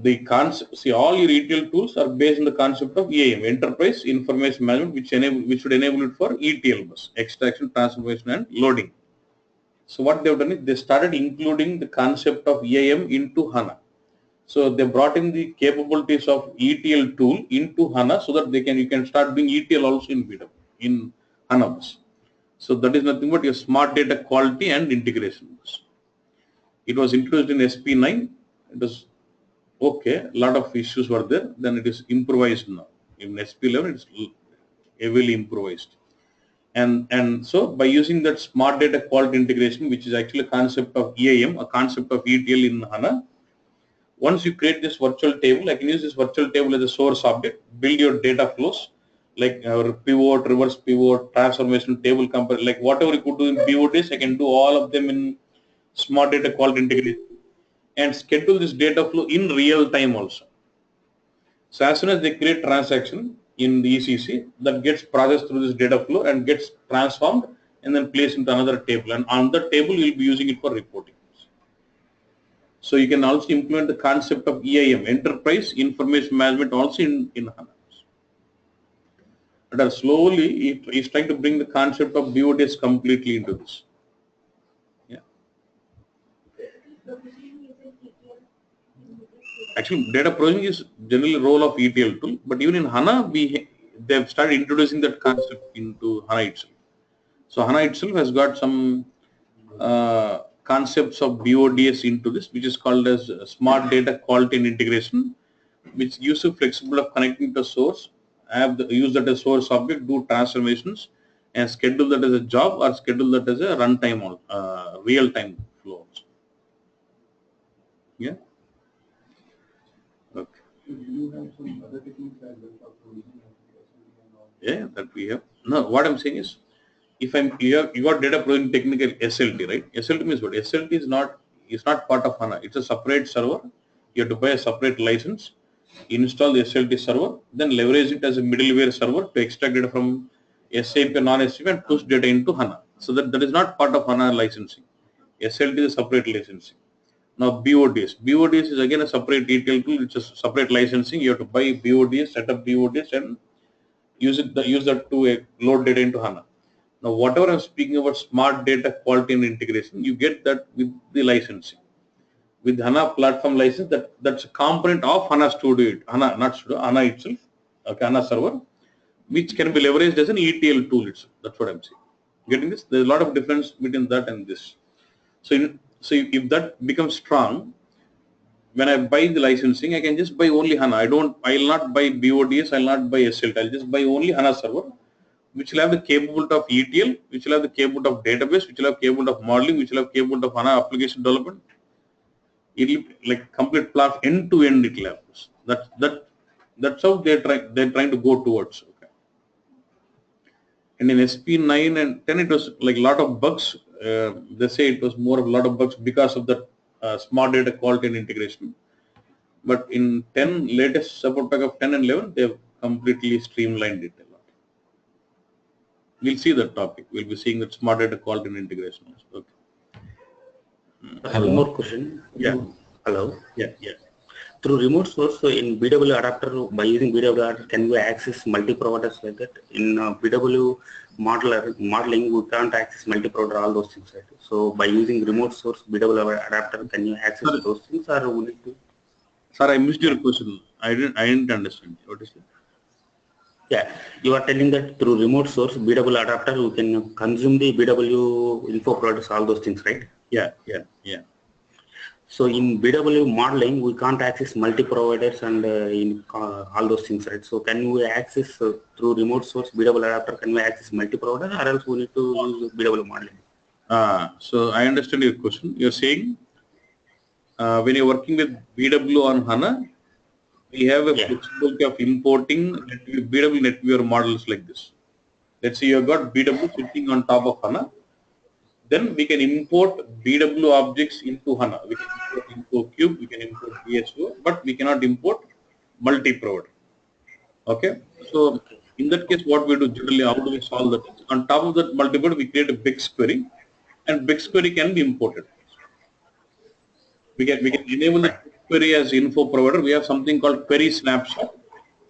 The concept, see, all your ETL tools are based on the concept of EIM, Enterprise Information Management, which should enable it for ETL bus, extraction, transformation, and loading. So what they've done is they started including the concept of EIM into HANA. So they brought in the capabilities of ETL tool into HANA so that you can start doing ETL also in BW, in HANA bus. So that is nothing but your smart data quality and integration bus. It was introduced in SP9. It was okay, a lot of issues were there, then it is improvised now. In SP11, it's heavily improvised. And so by using that smart data quality integration, which is actually a concept of EIM, a concept of ETL in HANA, once you create this virtual table, I can use this virtual table as a source object, build your data flows, like pivot, reverse pivot, transformation, table compare, like whatever you could do in BODs, I can do all of them in smart data quality integration and schedule this data flow in real time also. So as soon as they create transaction in the ECC, that gets processed through this data flow and gets transformed and then placed into another table. And on that table, you'll be using it for reporting. So you can also implement the concept of EIM, Enterprise Information Management, also in HANA. But slowly, he's trying to bring the concept of BODS completely into this. Actually, data processing is generally role of ETL tool, but even in HANA, they've started introducing that concept into HANA itself. So HANA itself has got some concepts of BODS into this, which is called as smart data quality and integration, which gives you flexible of connecting to source, use that as source object, do transformations, and schedule that as a job or schedule that as a runtime or real-time flow. Yeah. Okay. You have some other techniques as well for provisioning and all. Yeah, that we have. No, what I'm saying is, if you got data provisioning technical SLT, right? SLT means what? SLT is not part of HANA. It's a separate server. You have to buy a separate license, install the SLT server, then leverage it as a middleware server to extract data from SAP and non-SAP and push data into HANA. So that is not part of HANA licensing. SLT is a separate licensing. Now BODs is again a separate detail tool, which is separate licensing. You have to buy BODs, set up BODs, and use that to load data into HANA. Now, whatever I'm speaking about smart data quality and integration, you get that with the licensing. With HANA platform license, that's a component of HANA Studio, HANA, not Studio, HANA itself, okay, HANA server, which can be leveraged as an ETL tool itself. That's what I'm saying. Getting this? There's a lot of difference between that and this. So if that becomes strong, when I buy the licensing, I can just buy only HANA. I'll not buy BODS, I'll not buy SLT. I'll just buy only HANA server, which will have the capability of ETL, which will have the capability of database, which will have capability of modeling, which will have capability of HANA application development. It will like complete platform end to end. It will have. That's how they're trying to go towards. Okay. And in SP9 and 10, it was like a lot of bugs. They say it was more of a lot of bugs because of the smart data quality and integration. But in 10, latest support pack of 10 and 11, they've completely streamlined it a lot. We'll see that topic. We'll be seeing that smart data quality and integration. Okay. One more question. Yeah. Hello. Yeah. Through remote source, so in BW adapter, by using BW adapter, can we access multi-providers like that? In BW modeling, we can't access multi-provider, all those things, right? So by using remote source BW adapter, can you access those things, or we need to? Sir, I missed your question. I didn't understand. What is it? Yeah, you are telling that through remote source BW adapter, we can consume the BW info products, all those things, right? Yeah. So in BW modeling, we can't access multi-providers and all those things, right? So can we access through remote source BW adapter? Can we access multi-provider, or else we need to use BW modeling? So I understand your question. You're saying when you're working with BW on HANA, we have a flexibility of importing BW NetWeaver models like this. Let's say you've got BW sitting on top of HANA. Then we can import BW objects into HANA. We can import InfoCube, we can import BSO, but we cannot import multi-provider. Okay. So in that case, what we do generally, how do we solve that? On top of that multi-provider, we create a BigQuery, and BigQuery can be imported. We can enable the BigQuery as info provider. We have something called query snapshot,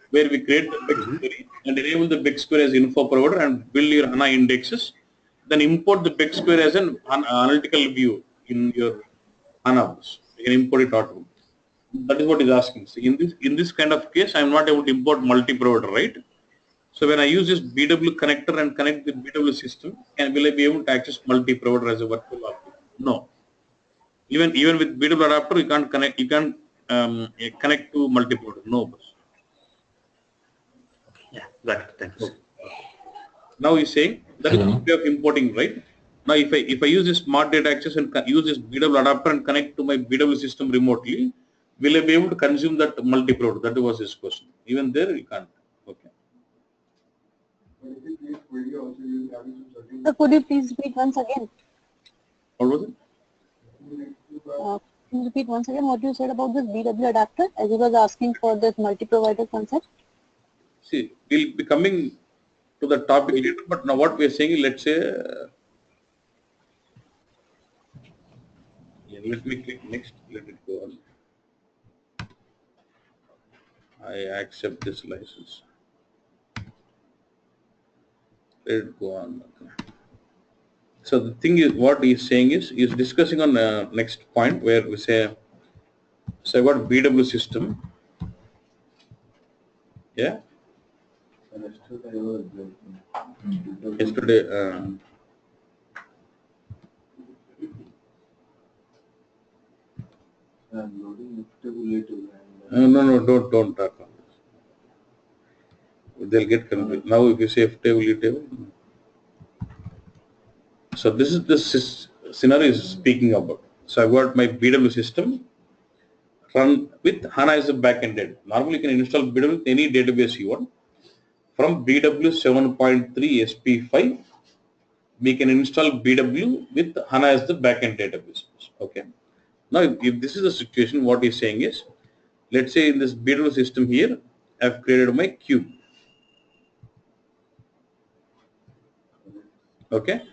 where we create the BigQuery and enable the BigQuery as info provider and build your HANA indexes. Then import the BigQuery as an analytical view in your HANA. You can import it automatically. That is what is asking. So in this kind of case, I am not able to import multi-provider, right? So when I use this BW connector and connect the BW system, will I be able to access multi-provider as a virtual object? No. Even with BW adapter, you can't connect. You can't connect to multi-provider. No. Yeah, got it. Thanks. Okay. Now he's saying that is the way of importing, right? Now if I use this smart data access and use this BW adapter and connect to my BW system remotely, will I be able to consume that multi-provider? That was his question. Even there you can't. Okay. So could you please repeat once again? What was it? Can you repeat once again what you said about this BW adapter, as you was asking for this multi-provider concept? See, we'll be coming to the topic later, but now what we are saying, let's say, let me click next, let it go on. I accept this license. Let it go on. Okay. So the thing is, what he's saying is discussing on the next point where we say, so I got BW system. Yeah. Yesterday. No, don't talk on this. They'll get confused. Now if you say F table, E table. So this is the scenario is speaking about. So I've got my BW system run with HANA as a backend data. Normally you can install BW with any database you want. From BW 7.3 SP5, we can install BW with HANA as the backend database. Okay. Now, if this is the situation, what he's saying is, let's say in this BW system here, I've created my cube. Okay.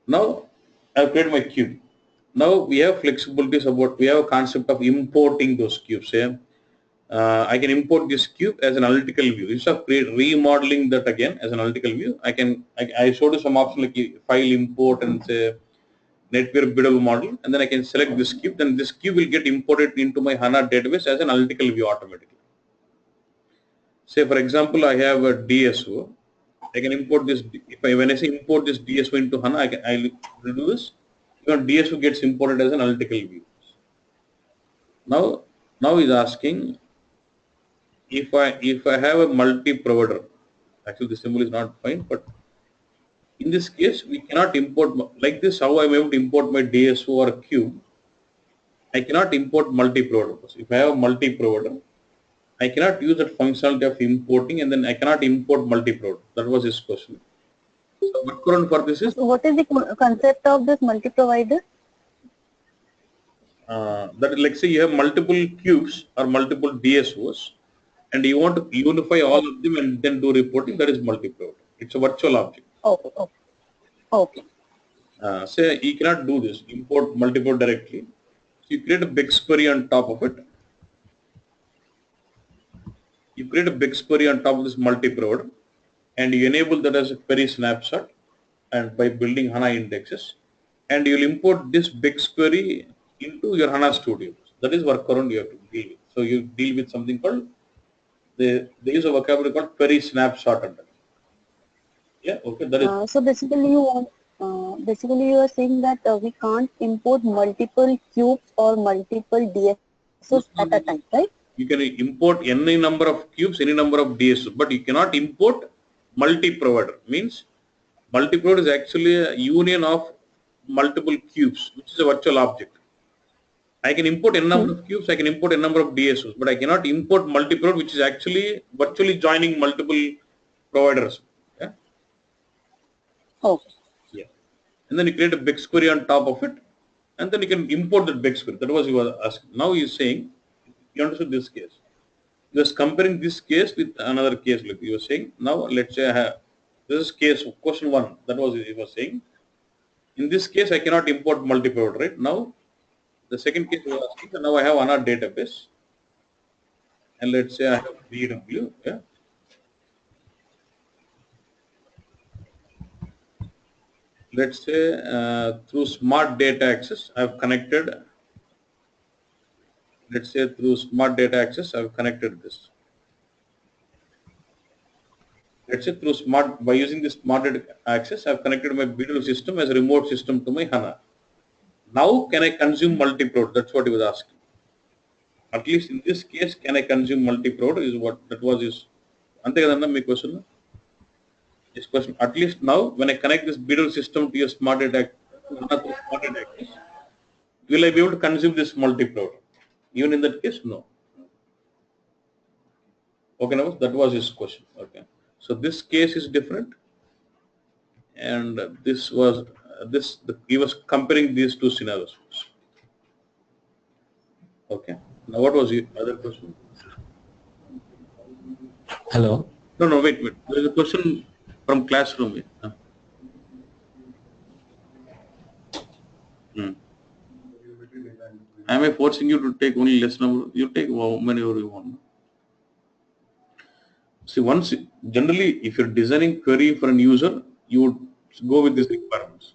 Now, I've created my cube. Now we have flexibilities about, we have a concept of importing those cubes. Yeah? I can import this cube as an analytical view. Instead of remodeling that again as an analytical view, I showed you some option like file import and say network buildable model, and then I can select this cube. Then this cube will get imported into my HANA database as an analytical view automatically. Say for example, I have a DSO. I can import this. When I say import this DSO into HANA, I will do this. DSO gets imported as an analytical view. Now is asking if I have a multi-provider. Actually, the symbol is not fine, but in this case, we cannot import like this. How I am able to import my DSO or a cube? I cannot import multi-provider. If I have a multi-provider, I cannot use that functionality of importing, and then I cannot import multi-provider. That was his question. So workaround for this is What is the concept of this multi-provider? that like say you have multiple cubes or multiple DSOs, and you want to unify all of them and then do reporting. That is multi-provider. It's a virtual object. Okay, okay, okay. Say you cannot do this, import multiple directly. So you create a big query on top of it. You create a big query on top of this multi-provider, and you enable that as a query snapshot, and by building HANA indexes, and you'll import this big query into your HANA Studio. That is workaround you have to deal with. So you deal with something called they use a vocabulary called query snapshot under. Yeah, okay, that is. So basically, you are saying that we can't import multiple cubes or multiple DSOs at a time, right? You can import any number of cubes, any number of DSOs, but you cannot import multi-provider. Means multi-provider is actually a union of multiple cubes, which is a virtual object. I can import n number of cubes, I can import n number of DSOs, but I cannot import multi-provider, which is actually virtually joining multiple providers. Yeah. Okay. Yeah. And then you create a big query on top of it, and then you can import that big query. That was you were asking. Now you are saying, you understood this case. You are comparing this case with another case. Like you were saying, now let's say I have, this is case question 1. That was you were saying. In this case, I cannot import multi-provider, right? Now, the second case you are asking, so now I have HANA database, and let's say I have BW. Yeah. Let's say through smart data access, I have connected. Let's say through smart data access, I have connected this. Let's say through by using this smart data access, I have connected my BW system as a remote system to my HANA. Now, can I consume multi-provider? That's what he was asking. At least in this case, can I consume multi-provider? Is what that was his. Ante kadanda my question. This question. At least now, when I connect this BW system to your smart data access, will I be able to consume this multi-provider? Even in that case, no. Okay, now that was his question. Okay, so this case is different, and this was he was comparing these two scenarios. Okay, now what was the other question? Hello. No, wait. There is a question from classroom here. Am I forcing you to take only less number? You take how many you want. See, generally, if you're designing query for an user, you would go with these requirements.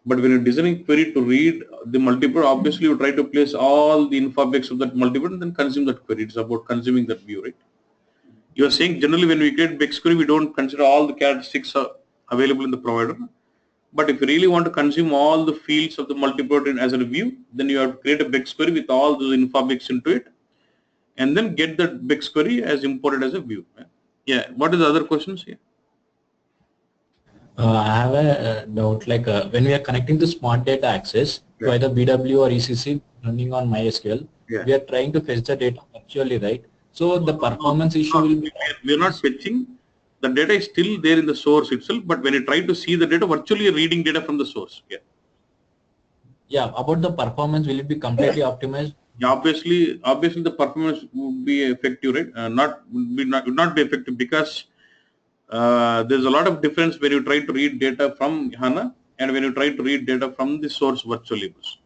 But when you're designing query to read the multiple, obviously you try to place all the info objects of that multiple and then consume that query. It's about consuming that view, right? You are saying generally when we create big query, we don't consider all the characteristics available in the provider. But if you really want to consume all the fields of the multiple as a view, then you have to create a big query with all those info objects into it, and then get that big query as imported as a view. Yeah. What is the other questions here? I have a doubt, like when we are connecting to smart data access to either BW or ECC running on MySQL, we are trying to fetch the data virtually, right? So the performance issue will be... We are not fetching. The data is still there in the source itself, but when you try to see the data, virtually reading data from the source. Yeah. Yeah, about the performance, will it be completely optimized? Yeah, obviously the performance would be effective, right? Would not be effective because there's a lot of difference when you try to read data from HANA and when you try to read data from the source virtual labels.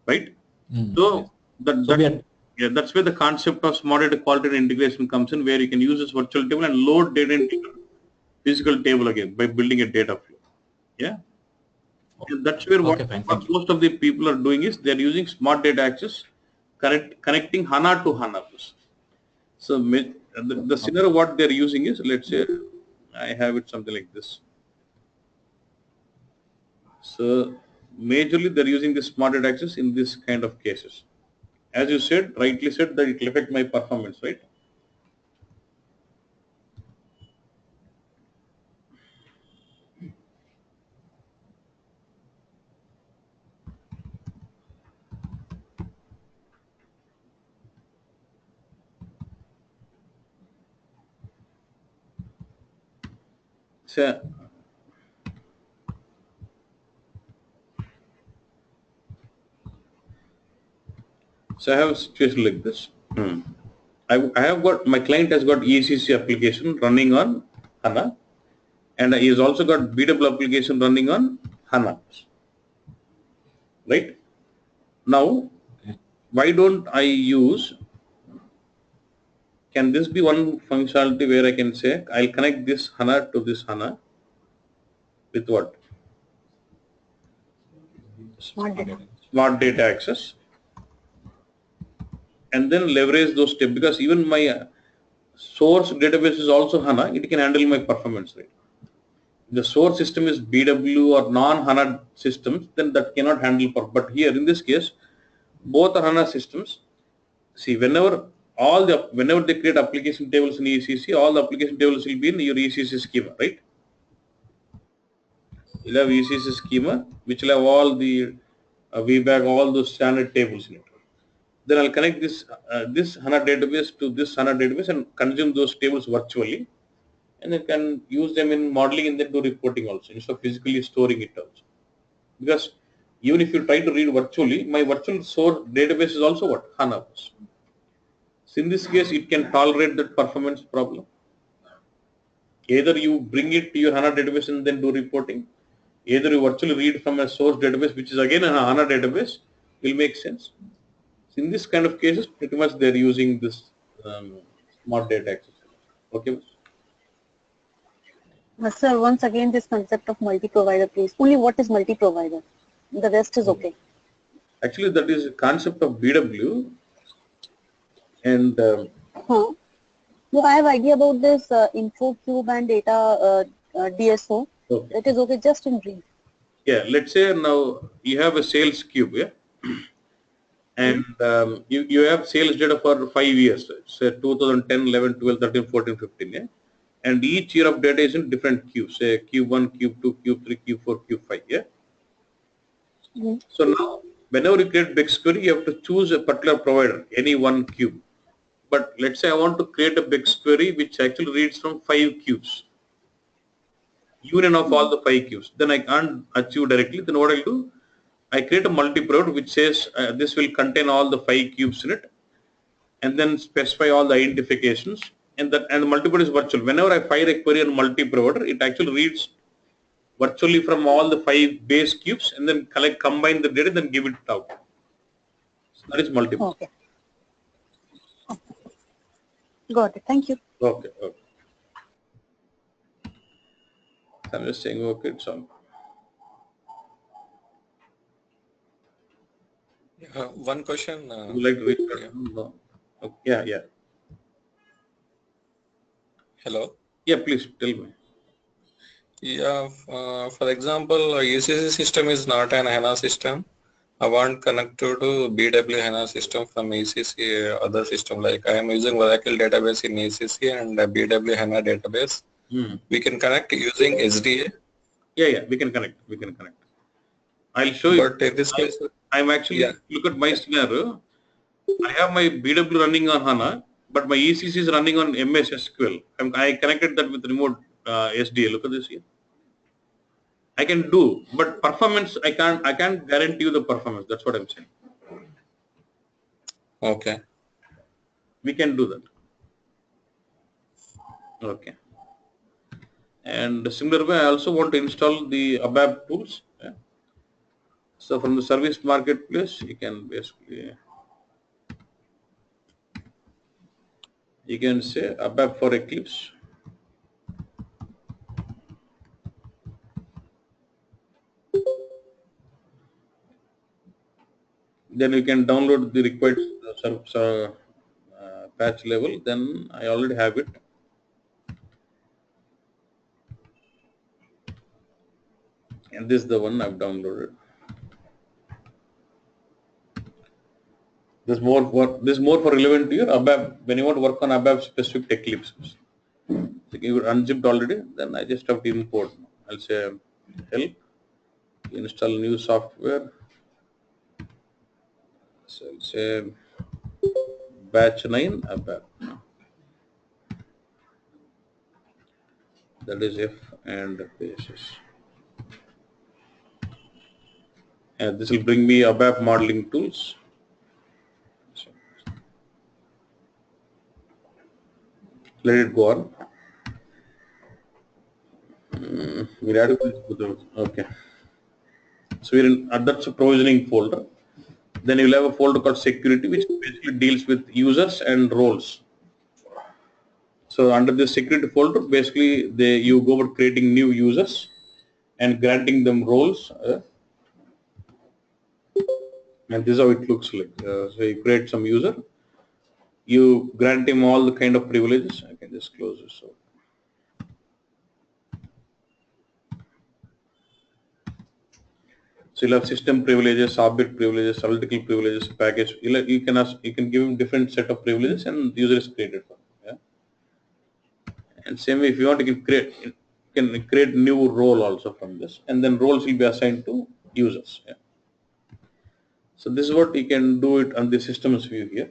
right? Mm. So So we are that's where the concept of smart data quality and integration comes in, where you can use this virtual table and load data into your physical table again by building a data flow. Yeah. And that's where okay, fine. Thank you. most of the people are doing is they're using smart data access, connecting HANA to HANA. So the scenario what they're using is, let's say I have it something like this. So majorly they're using the smart data access in this kind of cases. As you said, rightly said, that it will affect my performance, right? So, I have a situation like this. I have got, my client has got ECC application running on HANA, and he has also got BW application running on HANA. Right? Now, why don't I use, can this be one functionality where I can say, I'll connect this HANA to this HANA with what? Smart data. Smart data access, and then leverage those steps, because even my source database is also HANA, it can handle my performance rate. The source system is BW or non-HANA systems, then that cannot handle. But here in this case, both are HANA systems. See, whenever they create application tables in ECC, all the application tables will be in your ECC schema, right? You'll have ECC schema, which will have all the VBAC, all those standard tables in it. Then I'll connect this HANA database to this HANA database and consume those tables virtually, and then can use them in modeling and then do reporting also, instead of physically storing it also. Because even if you try to read virtually, my virtual source database is also what? HANA. So in this case, it can tolerate that performance problem. Either you bring it to your HANA database and then do reporting, either you virtually read from a source database, which is again a HANA database, will make sense. So in this kind of cases, pretty much they're using this smart data access. Okay. Sir, once again, this concept of multi-provider, please. Only what is multi-provider? The rest is okay. Actually, that is a concept of BW, and No, I have idea about this info cube and data DSO. okay. That is okay, just in brief. Yeah, let's say now you have a sales cube, yeah, and you have sales data for 5 years, say 2010, 11, 12, 13, 14, 15, yeah, and each year of data is in different cubes, say cube 1, cube 2, cube 3, cube 4, cube 5, yeah. So now, whenever you create BigQuery, you have to choose a particular provider, any one cube. But let's say I want to create a BigQuery which actually reads from 5 cubes, union of all the 5 cubes. Then I can't achieve directly. Then what I'll do, I create a multi-provider which says this will contain all the 5 cubes in it, and then specify all the identifications. And the multi-provider is virtual. Whenever I fire a query on multi-provider, it actually reads virtually from all the 5 base cubes and then combine the data, then give it out. So that is multiple. Okay. Got it. Thank you. Okay. Okay. So I'm just saying, okay, it's on. One question. Would you like to read that? Yeah. No. Okay. Yeah, yeah. Hello. Yeah, please tell me. Yeah. For example, ECC system is not an HANA system. I want connected to BW HANA system from ECC other system. Like I am using Oracle database in ECC and BW HANA database. We can connect using SDA. Yeah, we can connect. I'll show you. But in this case, I'm actually, look at my scenario. I have my BW running on HANA, but my ECC is running on MS SQL. I connected that with remote SDA. Look at this here. I can do, but performance, I can't guarantee you the performance. That's what I'm saying. Okay. We can do that. Okay. And similar way, I also want to install the ABAP tools. Yeah. So from the service marketplace, you can basically, you can say ABAP for Eclipse. Then you can download the required patch level. Then I already have it. And this is the one I've downloaded. This is more for relevant to your ABAP when you want to work on ABAP specific Eclipse. So you unzipped already, then I just have to import. I'll say help, install new software. So I'll say batch 9 ABAP. That is F and basis. And this will bring me ABAP modeling tools. Let it go on. Okay. So we're in that's a provisioning folder. Then you'll have a folder called security, which basically deals with users and roles. So under this security folder, basically you go about creating new users and granting them roles. And this is how it looks like. So you create some user, you grant him all the kind of privileges. I can just close this out. So you'll have system privileges, object privileges, analytical privileges, package. You can give him different set of privileges, and the user is created for him. Yeah. And same way, if you want, you can create new role also from this, and then roles will be assigned to users. Yeah. So this is what you can do it on the systems view here.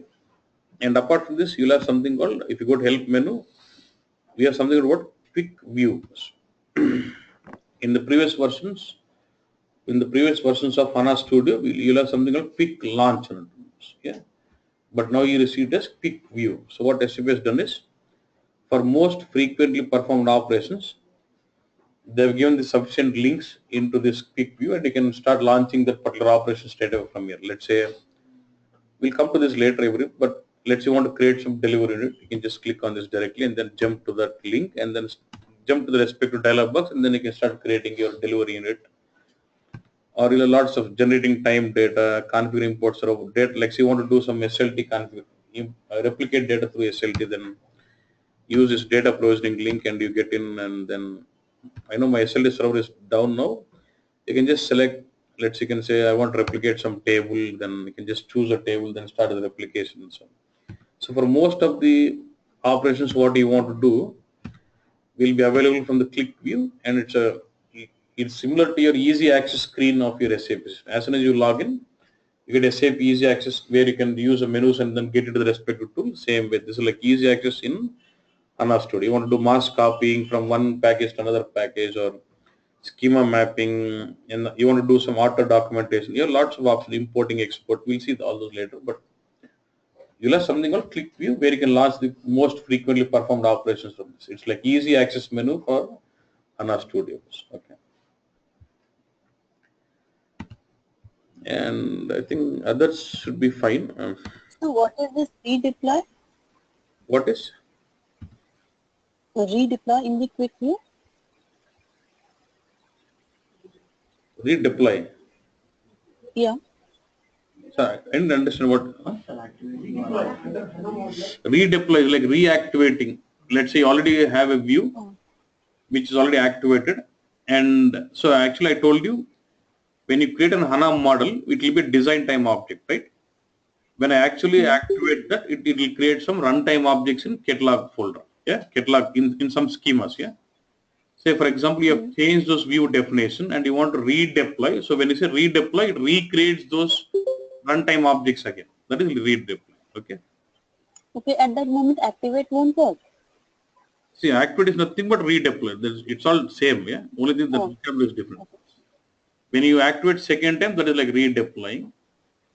And apart from this, you'll have something called, if you go to help menu, we have something called quick views. In the previous versions of HANA Studio, you'll have something called quick launch. Yeah. But now you receive it as quick view. So what SAP has done is, for most frequently performed operations, they've given the sufficient links into this quick view, and you can start launching that particular operation straight away from here. Let's say, we'll come to this later, but let's say you want to create some delivery unit, you can just click on this directly and then jump to that link and then jump to the respective dialog box, and then you can start creating your delivery unit. Or you'll have lots of generating time data, configuring imports of data. Like, say you want to do some SLT config, replicate data through SLT, then use this data provisioning link and you get in, and then I know my SLT server is down now. You can just select, let's say you can say I want to replicate some table, then you can just choose a table, then start the replication and so on. So for most of the operations, what you want to do will be available from the click view, and it's similar to your easy access screen of your SAP. As soon as you log in, you get SAP easy access where you can use the menus and then get into the respective tool. Same way, this is like easy access in HANA Studio. You want to do mass copying from one package to another package, or schema mapping, and you want to do some auto documentation. You have lots of options, importing, export. We'll see all those later, but you'll have something called click view where you can launch the most frequently performed operations from this. It's like easy access menu for HANA Studios. Okay. And I think others should be fine. So what is this redeploy? What is? Redeploy in the quick view? Redeploy. Yeah. Sorry, I didn't understand what. Redeploy is like reactivating. Let's say you already have a view which is already activated, and so actually I told you, when you create an HANA model, it will be a design time object, right? When I actually activate that, it will create some runtime objects in catalog folder. Yeah, catalog in some schemas. Yeah. Say for example, you have changed those view definition and you want to redeploy. So when you say redeploy, it recreates those runtime objects again. That is redeploy. Okay. Okay, at that moment activate won't work. See, activate is nothing but redeploy. It's all same. Yeah. Only thing that vocabulary is different. Okay. When you activate second time, that is like redeploying.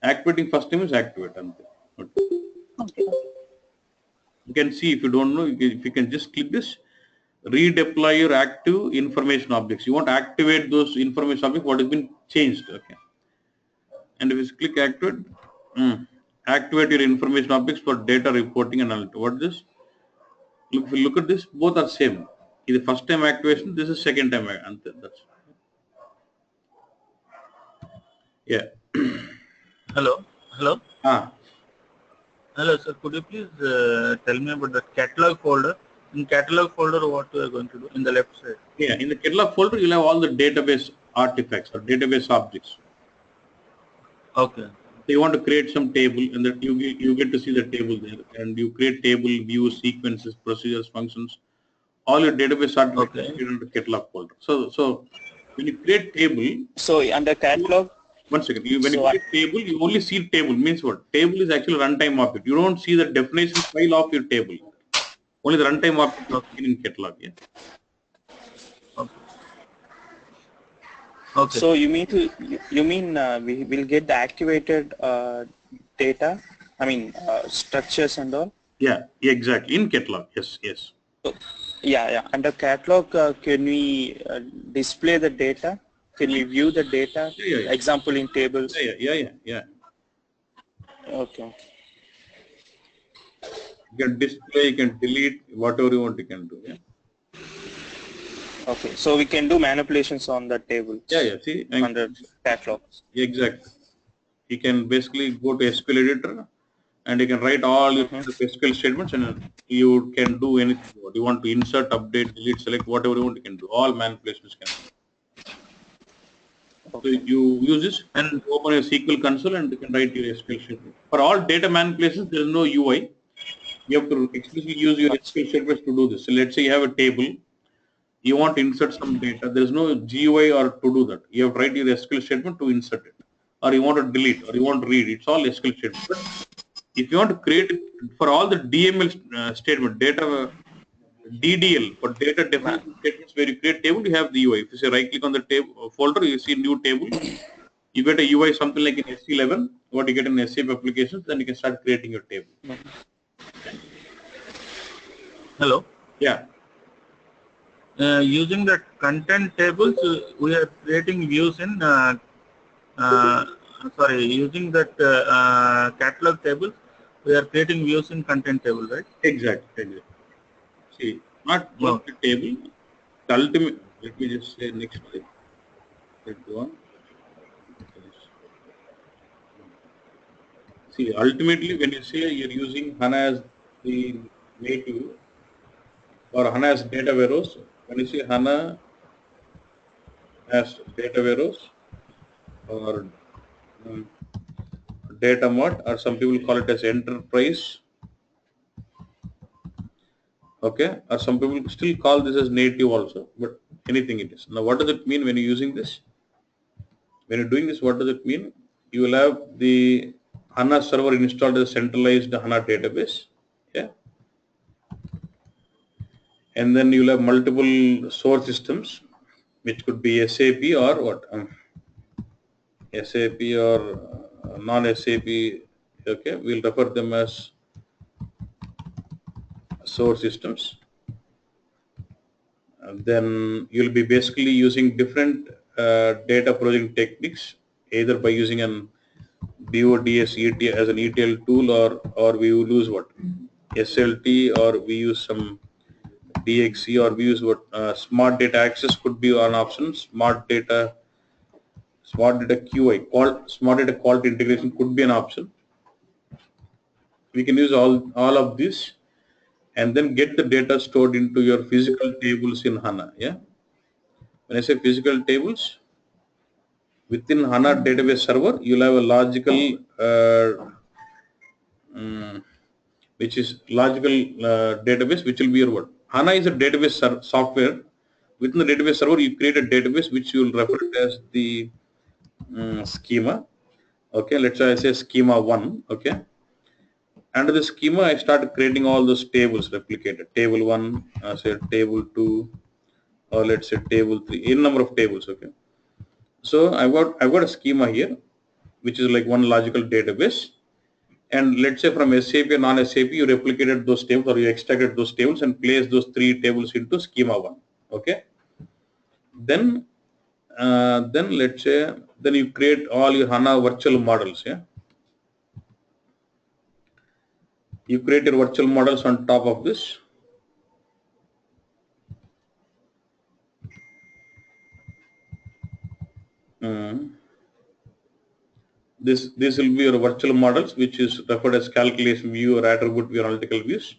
Activating first time is activate. Okay. You can see, if you don't know, if you can just click this, redeploy your active information objects. You want to activate those information objects what has been changed. Okay. And if you click activate, activate your information objects for data reporting and analytics. What is this? If you look at this, both are same. This is first time activation, this is second time. That's yeah. Hello. Hello. Hello, sir. Could you please tell me about the catalog folder? In catalog folder, what we are going to do in the left side? Yeah, in the catalog folder, you'll have all the database artifacts or database objects. Okay. So you want to create some table, and that you get to see the table there, and you create table, views, sequences, procedures, functions. All your database artifacts are in the catalog folder. So when you create table. So under catalog. One second. When you create table, you only see table. Means what? Table is actually runtime object. You don't see the definition file of your table. Only the runtime object in catalog. Yeah. Okay. So you mean we will get the activated data? I mean structures and all. Yeah. Exactly. In catalog. Yes. Yes. So, yeah. Under catalog, can we display the data? Can we view the data? Yeah. Example in tables. Yeah. Okay. You can display, you can delete, whatever you want, you can do. Yeah. Okay. So we can do manipulations on the tables. Yeah. See, under catalog. Exactly. You can basically go to SQL editor, and you can write all your SQL statements, and you can do anything. You want to insert, update, delete, select, whatever you want, you can do. All manipulations can do. So you use this and open your SQL console and you can write your SQL statement. For all data manipulations, there is no UI. You have to explicitly use your SQL statements to do this. So let's say you have a table, you want to insert some data. There is no GUI or to do that. You have to write your SQL statement to insert it, or you want to delete, or you want to read. It's all SQL statement. But if you want to create it for all the DML statement, data DDL for data definition statements where you create table, you have the UI. If you say right click on the table folder, you see new table. You get a UI something like in SC11, what you get in SAP applications, then you can start creating your table. Hello. Yeah. Using the content tables, we are creating views in. Using that catalog table, we are creating views in content table, right? Exactly. See, not the table. The ultimate. Let me just say next slide. Let's go on. See, ultimately, when you say you're using HANA as the native or HANA as data warehouse, when you say HANA as data warehouse or data mart, or some people call it as enterprise. Okay, or some people still call this as native also, but anything it is. Now, what does it mean when you're using this? When you're doing this, what does it mean? You will have the HANA server installed as a centralized HANA database. Yeah. And then you'll have multiple source systems, which could be SAP or what? SAP or non-SAP. Okay, we'll refer them as source systems. And then you'll be basically using different data processing techniques, either by using an BODS ETL as an ETL tool, or we will use what? SLT, or we use some DXC, or we use what? Smart data access could be an option. Smart data QI, smart data quality integration could be an option. We can use all of this and then get the data stored into your physical tables in HANA. Yeah. When I say physical tables, within HANA database server, you'll have a logical, which is logical database, which will be your what? HANA is a database software. Within the database server, you create a database which you will refer to as the schema. Okay, let's say I say schema 1. Okay. Under the schema, I start creating all those tables replicated. Table 1, say table 2, or let's say table 3, in number of tables. Okay. So I've got a schema here, which is like one logical database. And let's say from SAP or non-SAP, you replicated those tables, or you extracted those tables and placed those 3 tables into schema 1. Okay. Then let's say Then you create all your HANA virtual models. Yeah. You create your virtual models on top of this. This will be your virtual models, which is referred as calculation view or attribute view or analytical views.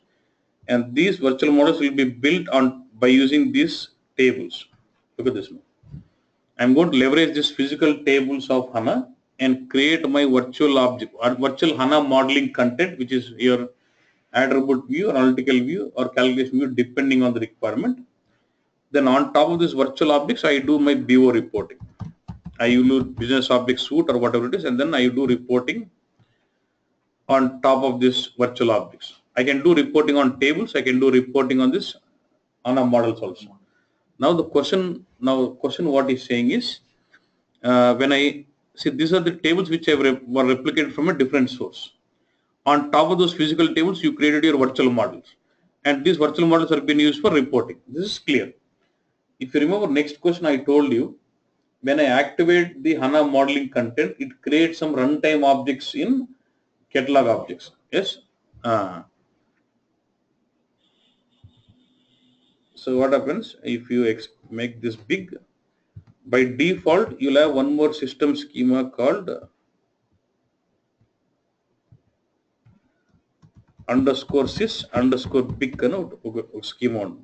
And these virtual models will be built on by using these tables. Look at this now. I'm going to leverage these physical tables of HANA and create my virtual object or virtual HANA modeling content, which is your attribute view or analytical view or calculation view, depending on the requirement. Then on top of this virtual objects, I do my BO reporting. I use business object suite or whatever it is, and then I do reporting on top of this virtual objects. I can do reporting on tables. I can do reporting on this HANA models also. Now the question what he's saying is, when I see these are the tables which were replicated from a different source. On top of those physical tables, you created your virtual models, and these virtual models are being used for reporting. This is clear. If you remember, next question I told you, when I activate the HANA modeling content, it creates some runtime objects in catalog objects. Yes. So what happens if you make this big? By default, you'll have one more system schema called _sys_big schema.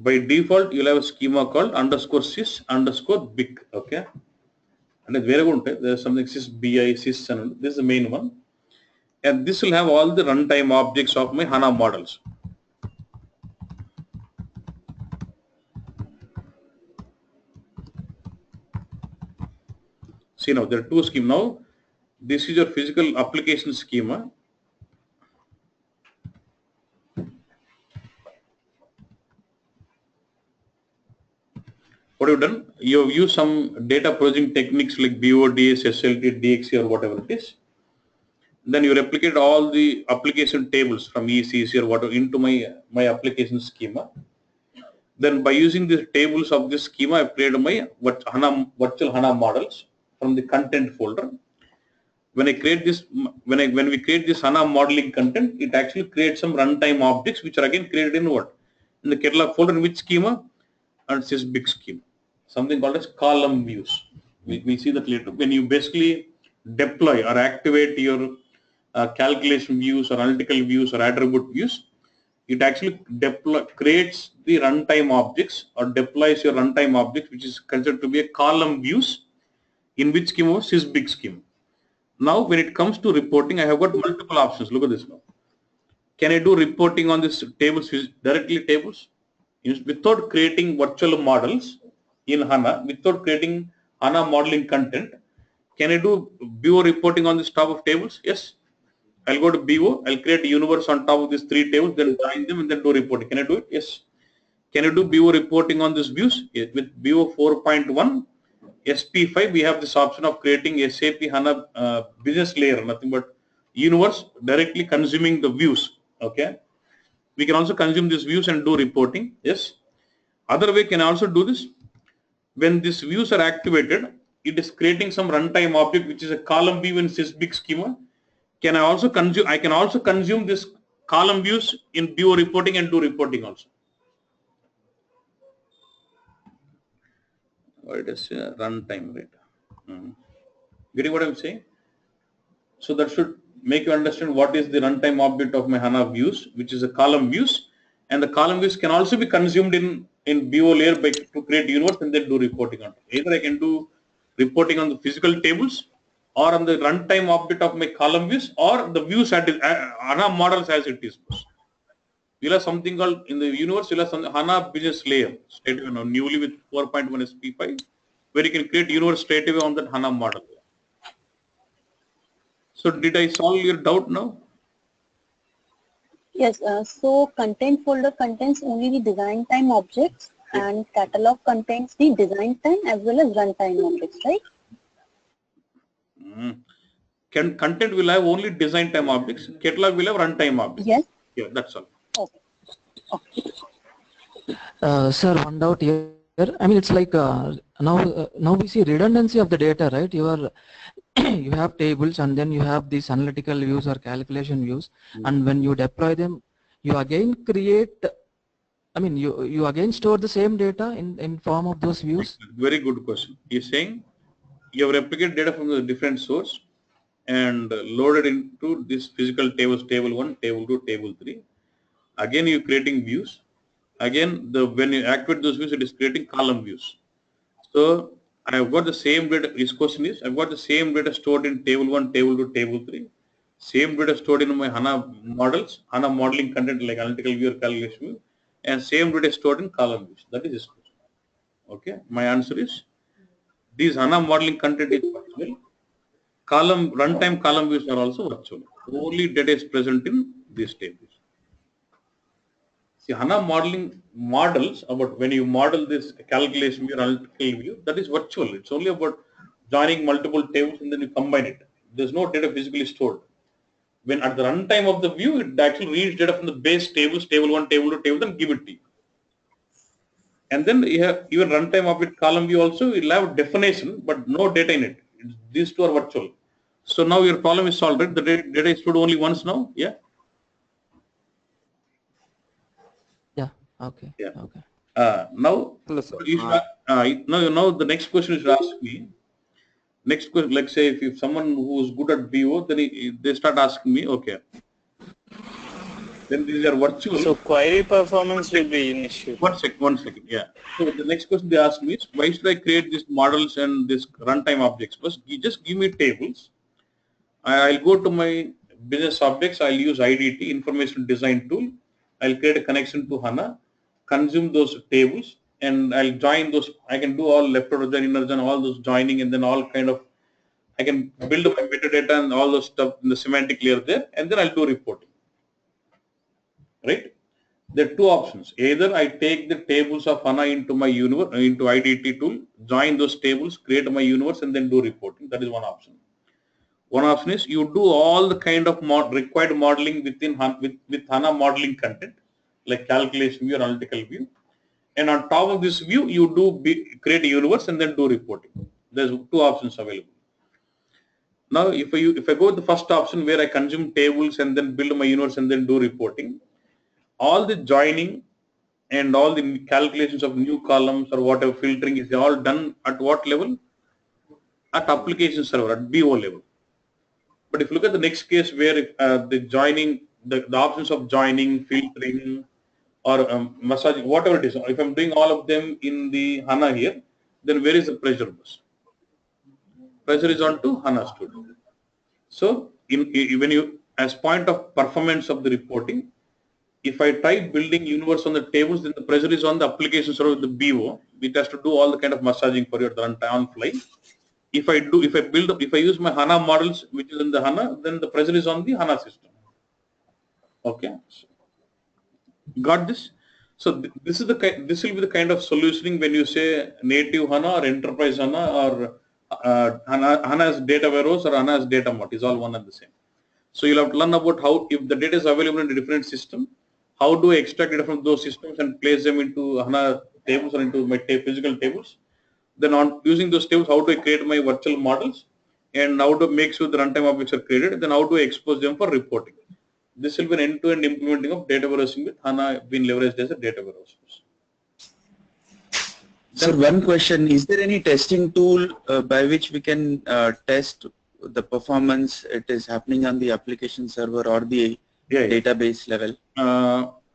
By default, you'll have a schema called _sys_big. Okay, and it's very good. There's something sys_bi, sys, and this is the main one. And this will have all the runtime objects of my HANA models. See now, there are two schemas. Now, this is your physical application schema. What you've done, you have used some data processing techniques like BODS, SLT, DXC, or whatever it is. Then you replicate all the application tables from ECC or whatever into my application schema. Then by using the tables of this schema, I've created my virtual HANA models from the content folder. When I create this, when we create this HANA modeling content, it actually creates some runtime objects which are again created in what? In the catalog folder. In which schema? And it's this big schema. Something called as column views. We see that later. When you basically deploy or activate your calculation views or analytical views or attribute views, it actually creates the runtime objects or deploys your runtime objects, which is considered to be a column views. In which schema? Sys_big schema. Now, when it comes to reporting, I have got multiple options. Look at this now. Can I do reporting on this tables directly tables without creating virtual models in HANA, without creating HANA modeling content? Can I do BO reporting on this top of tables? Yes. I'll go to BO. I'll create a universe on top of these three tables, then join them and then do reporting. Can I do it? Yes. Can I do BO reporting on these views? Yes. With BO 4.1 SP5, we have this option of creating SAP HANA business layer, nothing but universe directly consuming the views. Okay. We can also consume these views and do reporting. Yes. Other way can also do this. When these views are activated, it is creating some runtime object which is a column view in sys_big schema. Can I also consume? I can also consume this column views in BO reporting and do reporting also. What it is runtime rate. Getting what I'm saying? So that should make you understand what is the runtime object of my HANA views, which is a column views, and the column views can also be consumed in BO layer to create universe and then do reporting on it. Either I can do reporting on the physical tables or on the runtime object of my column views or the views at HANA models as it is. We'll have something called in the universe, we'll have some HANA business layer straight away now, newly with 4.1 SP5, where you can create universe straight away on that HANA model. So did I solve your doubt now? Yes, so content folder contains only the design time objects and catalog contains the design time as well as runtime objects, right? Content will have only design time objects, catalog will have runtime objects. Yes. Yeah, that's all. Okay. Sir, one doubt here. I mean, it's like now we see redundancy of the data, right? You have tables and then you have these analytical views or calculation views, and when you deploy them, you again create, I mean, you again store the same data in form of those views. Very good question. You're saying you have replicated data from the different source and loaded into this physical tables, table 1, table 2, table 3. Again, you're creating views. Again, when you activate those views, it is creating column views. So I've got the same data. This question is, I've got the same data stored in table 1, table 2, table 3. Same data stored in my HANA models, HANA modeling content like analytical view or calculation view, and same data stored in column views. That is this question. Okay, my answer is these HANA modeling content is virtual. Runtime column views are also virtual. Only data is present in these tables. See, HANA modeling models about when you model this calculation view or analytical view, that is virtual. It's only about joining multiple tables and then you combine it. There's no data physically stored. When at the runtime of the view, it actually reads data from the base tables, table 1, table 2, table, then give it to you. And then you have even runtime object column view also, you'll have definition, but no data in it. These two are virtual. So now your problem is solved, right? The data is stored only once now, yeah? Yeah, okay. Yeah. Okay. Now, Hello, sir. Now the next question is to ask me. Next question, like say if someone who is good at BO, then they start asking me, okay. Then these are virtual. So query performance will be an issue. One second, yeah. So the next question they ask me is, why should I create these models and this runtime objects? First, you just give me tables. I'll go to my business objects. I'll use IDT, information design tool. I'll create a connection to HANA, consume those tables, and I'll join those. I can do all left order join, inner join, all those joining, and then all kind of. I can build my metadata and all those stuff in the semantic layer there, and then I'll do reporting. Right? There are two options. Either I take the tables of HANA into my universe, into IDT tool, join those tables, create my universe, and then do reporting. That is one option. One option is you do all the kind of required modeling within with HANA modeling content, like calculation view or analytical view. And on top of this view, you do create a universe and then do reporting. There's two options available. Now, if I go with the first option where I consume tables and then build my universe and then do reporting, all the joining and all the calculations of new columns or whatever filtering is all done at what level? At application server, at BO level. But if you look at the next case where the joining, the options of joining, filtering, or massaging, whatever it is, if I'm doing all of them in the HANA here, then where is the pressure bus? Pressure is on to HANA Studio. So when you, as point of performance of the reporting, if I try building universe on the tables, then the pressure is on the application server with the BO. It has to do all the kind of massaging for your runtime on fly. If I use my HANA models, which is in the HANA, then the pressure is on the HANA system. Okay, got this? So this will be the kind of solutioning when you say native HANA or enterprise HANA or HANA as data warehouse or HANA as data mart is all one and the same. So you'll have to learn about how, if the data is available in a different system, how do I extract data from those systems and place them into HANA tables or into my physical tables. Then on using those tables, how do I create my virtual models and how to make sure the runtime objects are created, then how do I expose them for reporting. This will be an end-to-end implementing of data warehousing with HANA being leveraged as a data warehouse. Sir, one question, is there any testing tool by which we can test the performance it is happening on the application server or the database level?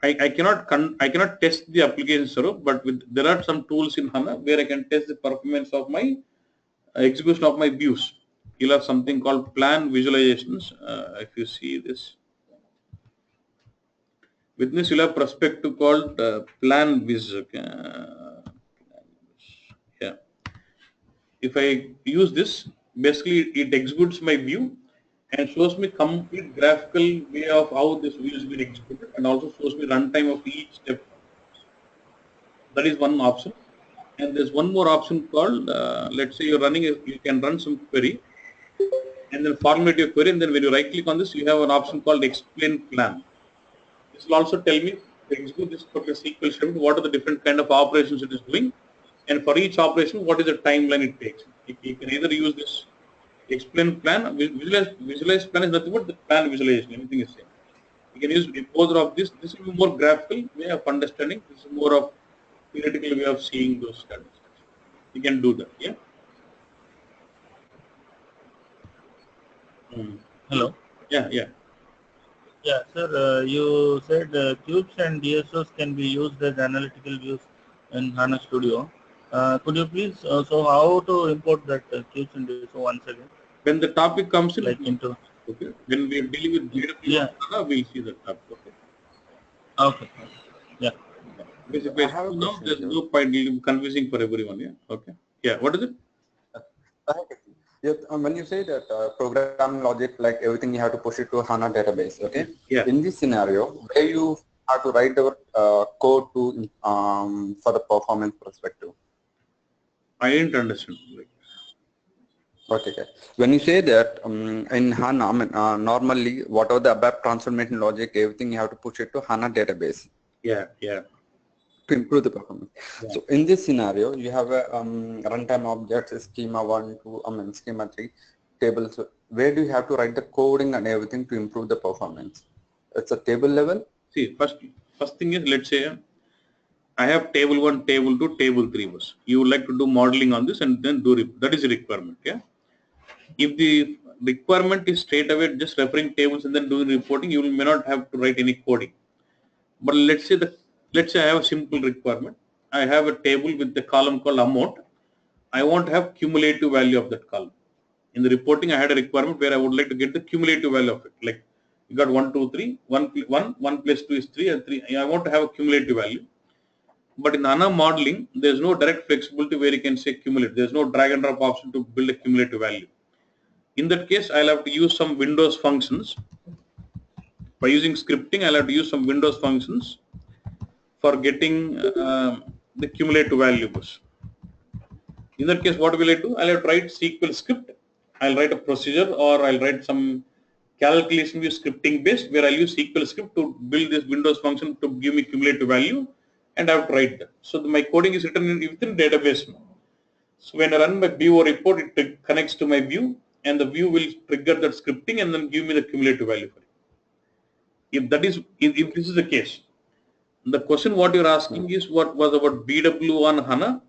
I cannot test the application server, but there are some tools in HANA where I can test the performance of my execution of my views. You'll have something called plan visualizations. If you see this, with this you'll have perspective called plan vis. Yeah. If I use this, basically it executes my view and shows me complete graphical way of how this view is being executed, and also shows me runtime of each step. That is one option. And there's one more option called, let's say you're running, you can run some query and then formulate your query, and then when you right click on this, you have an option called explain plan. This will also tell me to execute this particular SQL statement, what are the different kind of operations it is doing, and for each operation, what is the timeline it takes. You can either use this explain plan, visualize plan is nothing but the plan visualization, everything is same. You can use both of this. This is more graphical way of understanding. This is more of theoretical way of seeing those kind of stuff. You can do that, yeah. Hello. Yeah, yeah. Yeah, sir. You said cubes and DSOs can be used as analytical views in HANA Studio. Could you please so how to import that cubes and DSO once again? When the topic comes in, like into okay. When we are dealing with BW, yeah, we'll see the topic. Okay. Okay. Yeah. Because if I explain now, there's no point. It'll be confusing for everyone. Yeah. Okay. Yeah. What is it? Yeah, when you say that program logic, like everything you have to push it to HANA database, okay? Yeah. In this scenario, where you have to write the code to for the performance perspective. I didn't understand. Okay. When you say that in HANA, I mean, normally whatever the ABAP transformation logic, everything you have to push it to HANA database. Yeah, yeah. To improve the performance. Yeah. So in this scenario, you have a runtime objects, schema 1, 2, schema 3 tables. Where do you have to write the coding and everything to improve the performance? It's a table level. See, first thing is, let's say I have table 1, table 2, table 3 was. You would like to do modeling on this and then do it. That is a requirement. Yeah. If the requirement is straight away just referring tables and then doing reporting, you may not have to write any coding. But let's say I have a simple requirement. I have a table with the column called amount. I want to have cumulative value of that column. In the reporting, I had a requirement where I would like to get the cumulative value of it. Like you got 1, 2, 3, 1 plus 2 is 3 and 3. I want to have a cumulative value. But in HANA modeling, there's no direct flexibility where you can say cumulative. There's no drag and drop option to build a cumulative value. In that case, I'll have to use some Windows functions. By using scripting, I'll have to use some Windows functions for getting the cumulative values. In that case, what will I do? I'll have to write SQL script. I'll write a procedure or I'll write some calculation view scripting based where I'll use SQL script to build this Windows function to give me cumulative value and I have to write that. So my coding is written within database. So when I run my BO report, it connects to my view and the view will trigger that scripting and then give me the cumulative value for it. If this is the case, the question what you're asking is what was about BW on HANA.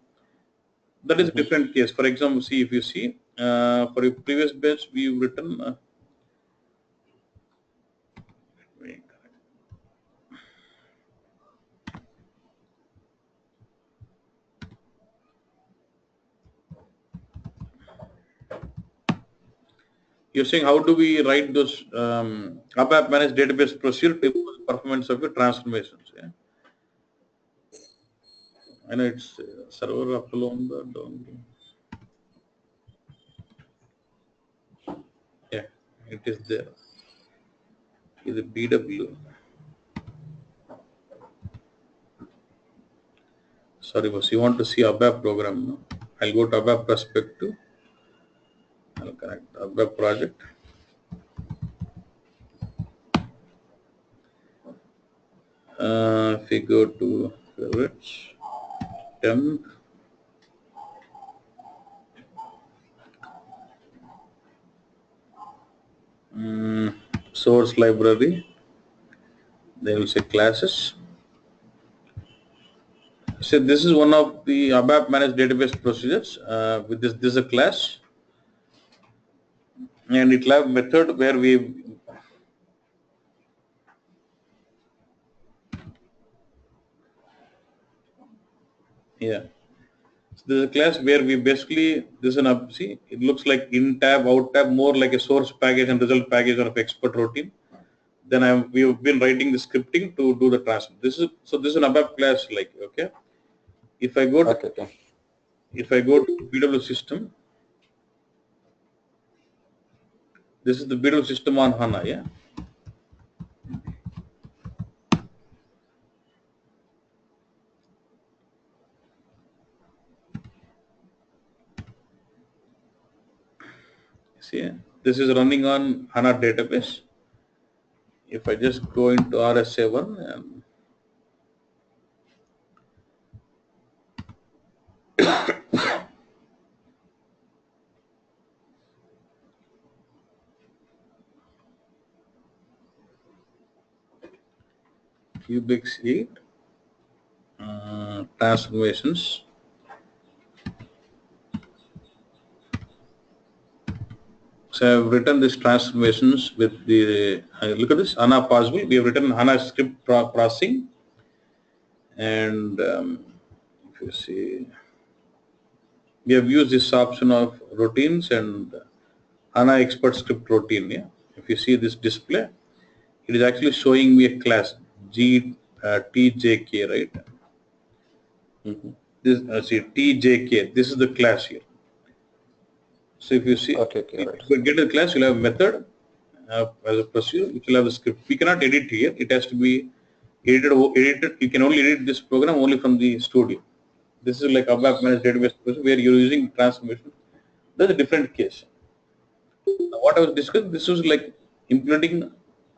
That is a different case. For example, see if you see for your previous batch we've written you're saying how do we write those ABAP managed database procedure to improve performance of your transformations? Yeah, I know it's server up along the down. Yeah, it is there. Is it BW? Sorry, boss. You want to see ABAP program? No? I'll go to ABAP perspective. I'll connect ABAP project. If we go to favorites, temp, source library, then we'll say classes. So this is one of the ABAP managed database procedures. With this is a class, and it will have method where we So this is a class where we basically this is an see it looks like in tab out tab more like a source package and result package of expert routine. Then we've been writing the scripting to do the transfer. This is an ABAP class like okay. If I go to BW system, this is the BW system on HANA, yeah. See, this is running on HANA database. If I just go into RSA1 and Cubics 8 transformations. So I have written these transformations with the, look at this, HANA possible. We have written HANA script processing. And if you see, we have used this option of routines and HANA expert script routine. Yeah. If you see this display, it is actually showing me a class TJK, right? This see TJK. This is the class here. So if you see, Okay, if right. you get a class, you'll have a method as a procedure, which will have a script. We cannot edit here. It has to be edited. You can only edit this program only from the studio. This is like ABAP managed database where you're using transformation. That's a different case. Now, what I was discussing, this was like implementing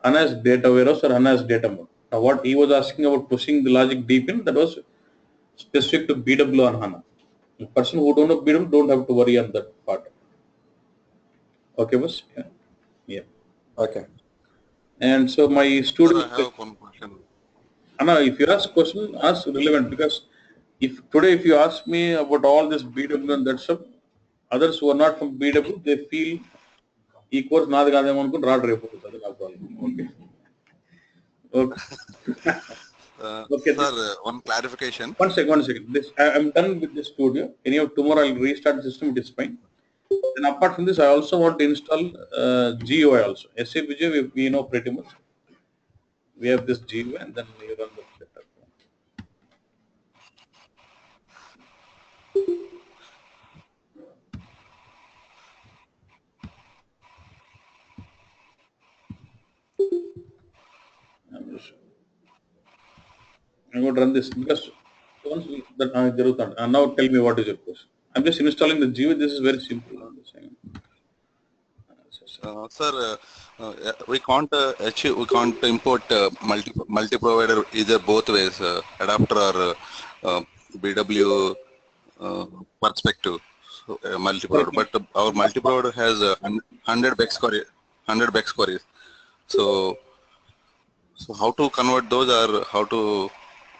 HANA's data warehouse or HANA's data mode. Now, what he was asking about pushing the logic deep in, that was specific to BW on HANA. The person who don't know BW don't have to worry on that part. Okay, boss? Yeah. Yeah. Okay. And so my student, Sir, I have one question. Anna, if you ask question, ask relevant, because if today if you ask me about all this BW and that stuff, others who are not from BW, they feel ఈ course నాది కాదేమో అనుకుని రాడు రేపు అది నా problem. Okay okay okay Sir, one clarification. One second. This I'm done with this studio. Anyhow, tomorrow I'll restart the system. It is fine. Then apart from this, I also want to install GUI also. SAP GUI we know pretty much. We have this GUI and then we run the setup. I'm going to run this because once that now tell me what is your question. I'm just installing the GUI. This is very simple. Sir, we can't achieve, we can't import multi-provider either both ways, adapter or BW perspective, so, multi-provider. But our multi-provider has 100 BEX queries. So how to convert those, or how to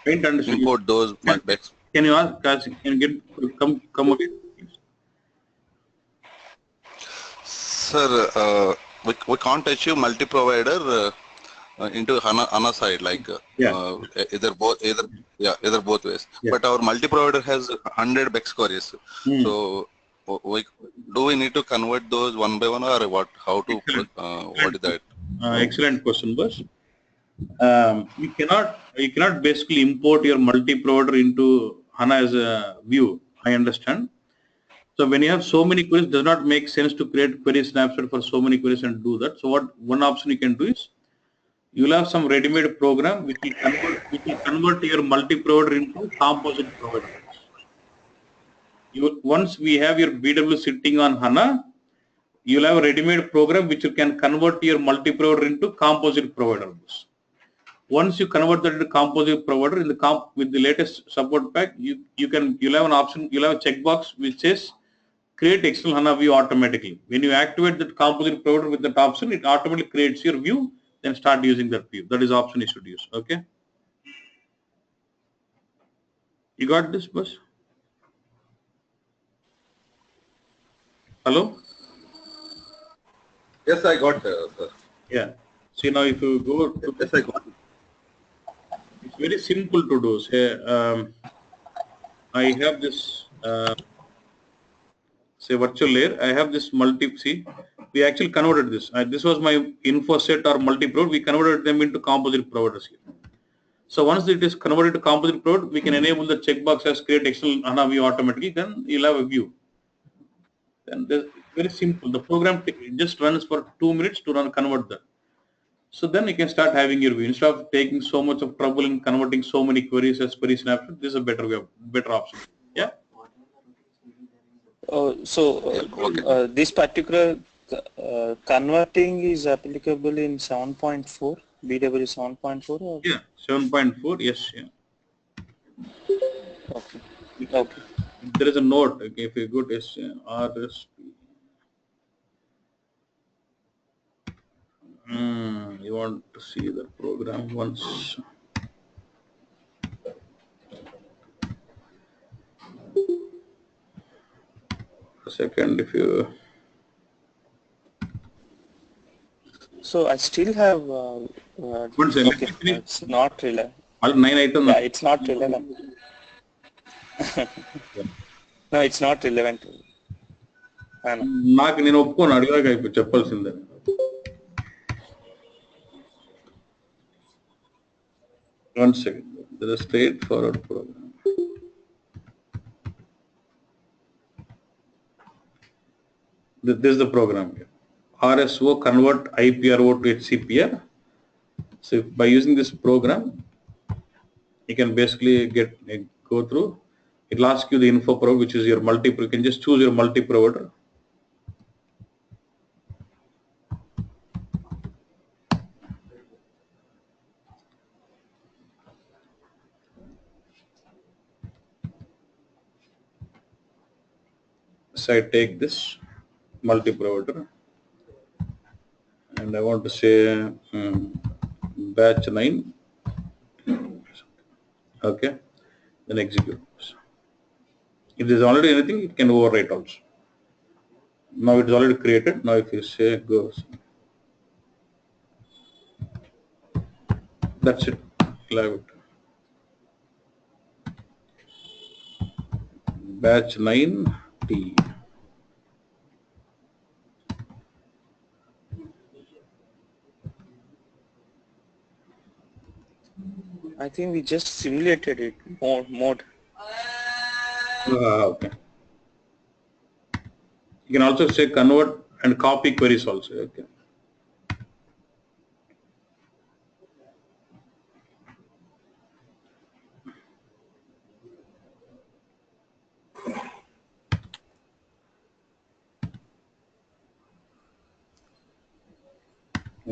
import those BEX? Can you ask? Can you come again? Sir, we can't achieve multi-provider into HANA side, like either both ways. Yeah. But our multi-provider has 100 BEX queries. So do we need to convert those one by one, or what? How to? What is that? Excellent question, boss. You cannot basically import your multi-provider into HANA as a view. I understand. So when you have so many queries, it does not make sense to create query snapshot for so many queries and do that. So what one option you can do is, you will have some ready-made program which will convert your multi-provider into composite provider. Once we have your BW sitting on HANA, you will have a ready-made program which you can convert your multi-provider into composite provider. Once you convert that into composite provider in the with the latest support pack, you'll have an option, you'll have a checkbox which says create external HANA view automatically. When you activate that composite provider with that option, it automatically creates your view, then start using that view. That is option you should use. Okay. You got this, boss? Hello? Yes, I got sir. Yeah. See, now if you go to, yes, I got it. It's very simple to do. Say, I have this say virtual layer. I have this see, we actually converted this. This was my info set or multi-provider. We converted them into composite providers here. So once it is converted to composite provider, we can enable the checkbox as create external HANA view automatically. Then you'll have a view. Then it's very simple. The program just runs for 2 minutes to convert that. So then you can start having your view. Instead of taking so much of trouble in converting so many queries as query snapshot, this is a better way, better option. Yeah. This particular converting is applicable in 7.4, BW 7.4 or? Yeah, 7.4, yes, yeah. Okay. Okay. There is a note, okay, if you go to RSP. You want to see the program once. second. If you so I still have one second. okay, it's not relevant. All 9 items. Yeah, it's not relevant. No, it's not relevant. నాకు నేను ఒప్పుకోను అడిగాక ఇప్పుడు చెప్పాల్సిందే. One second. There is a straightforward program. This is the program here. RSO convert IPRO to HCPR. So by using this program, you can basically go through. It will ask you the info provider, which is your you can just choose your multi-provider. So I take this multi-provider and I want to say batch 9. Okay, then execute. If there is already anything, it can overwrite also. Now it is already created. Now if you say go, that's it. Live it. Batch 9T. I think we just simulated it mode. Okay. You can also say convert and copy queries also. Okay.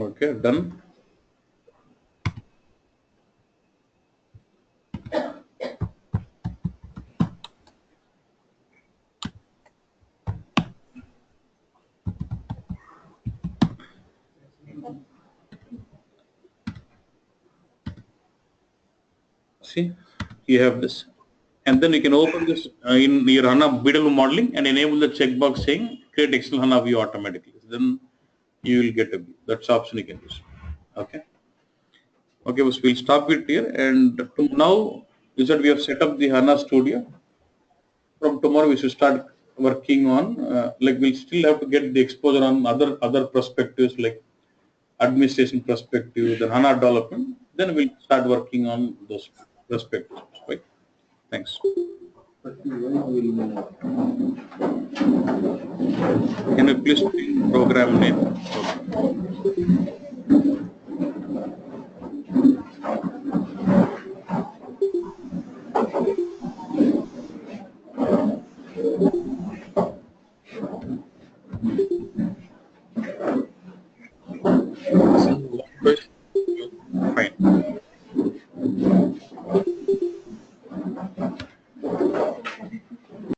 Okay, done. See, you have this, and then you can open this in your HANA BW modeling and enable the checkbox saying create external HANA view automatically. Then you will get a view. That's option you can use. Okay. Okay, we'll stop it here. And now you said we have set up the HANA Studio. From tomorrow we should start working on like we'll still have to get the exposure on other perspectives like administration perspective, the HANA development. Then we'll start working on those perspectives. Right? Thanks. Can you please program name? Okay.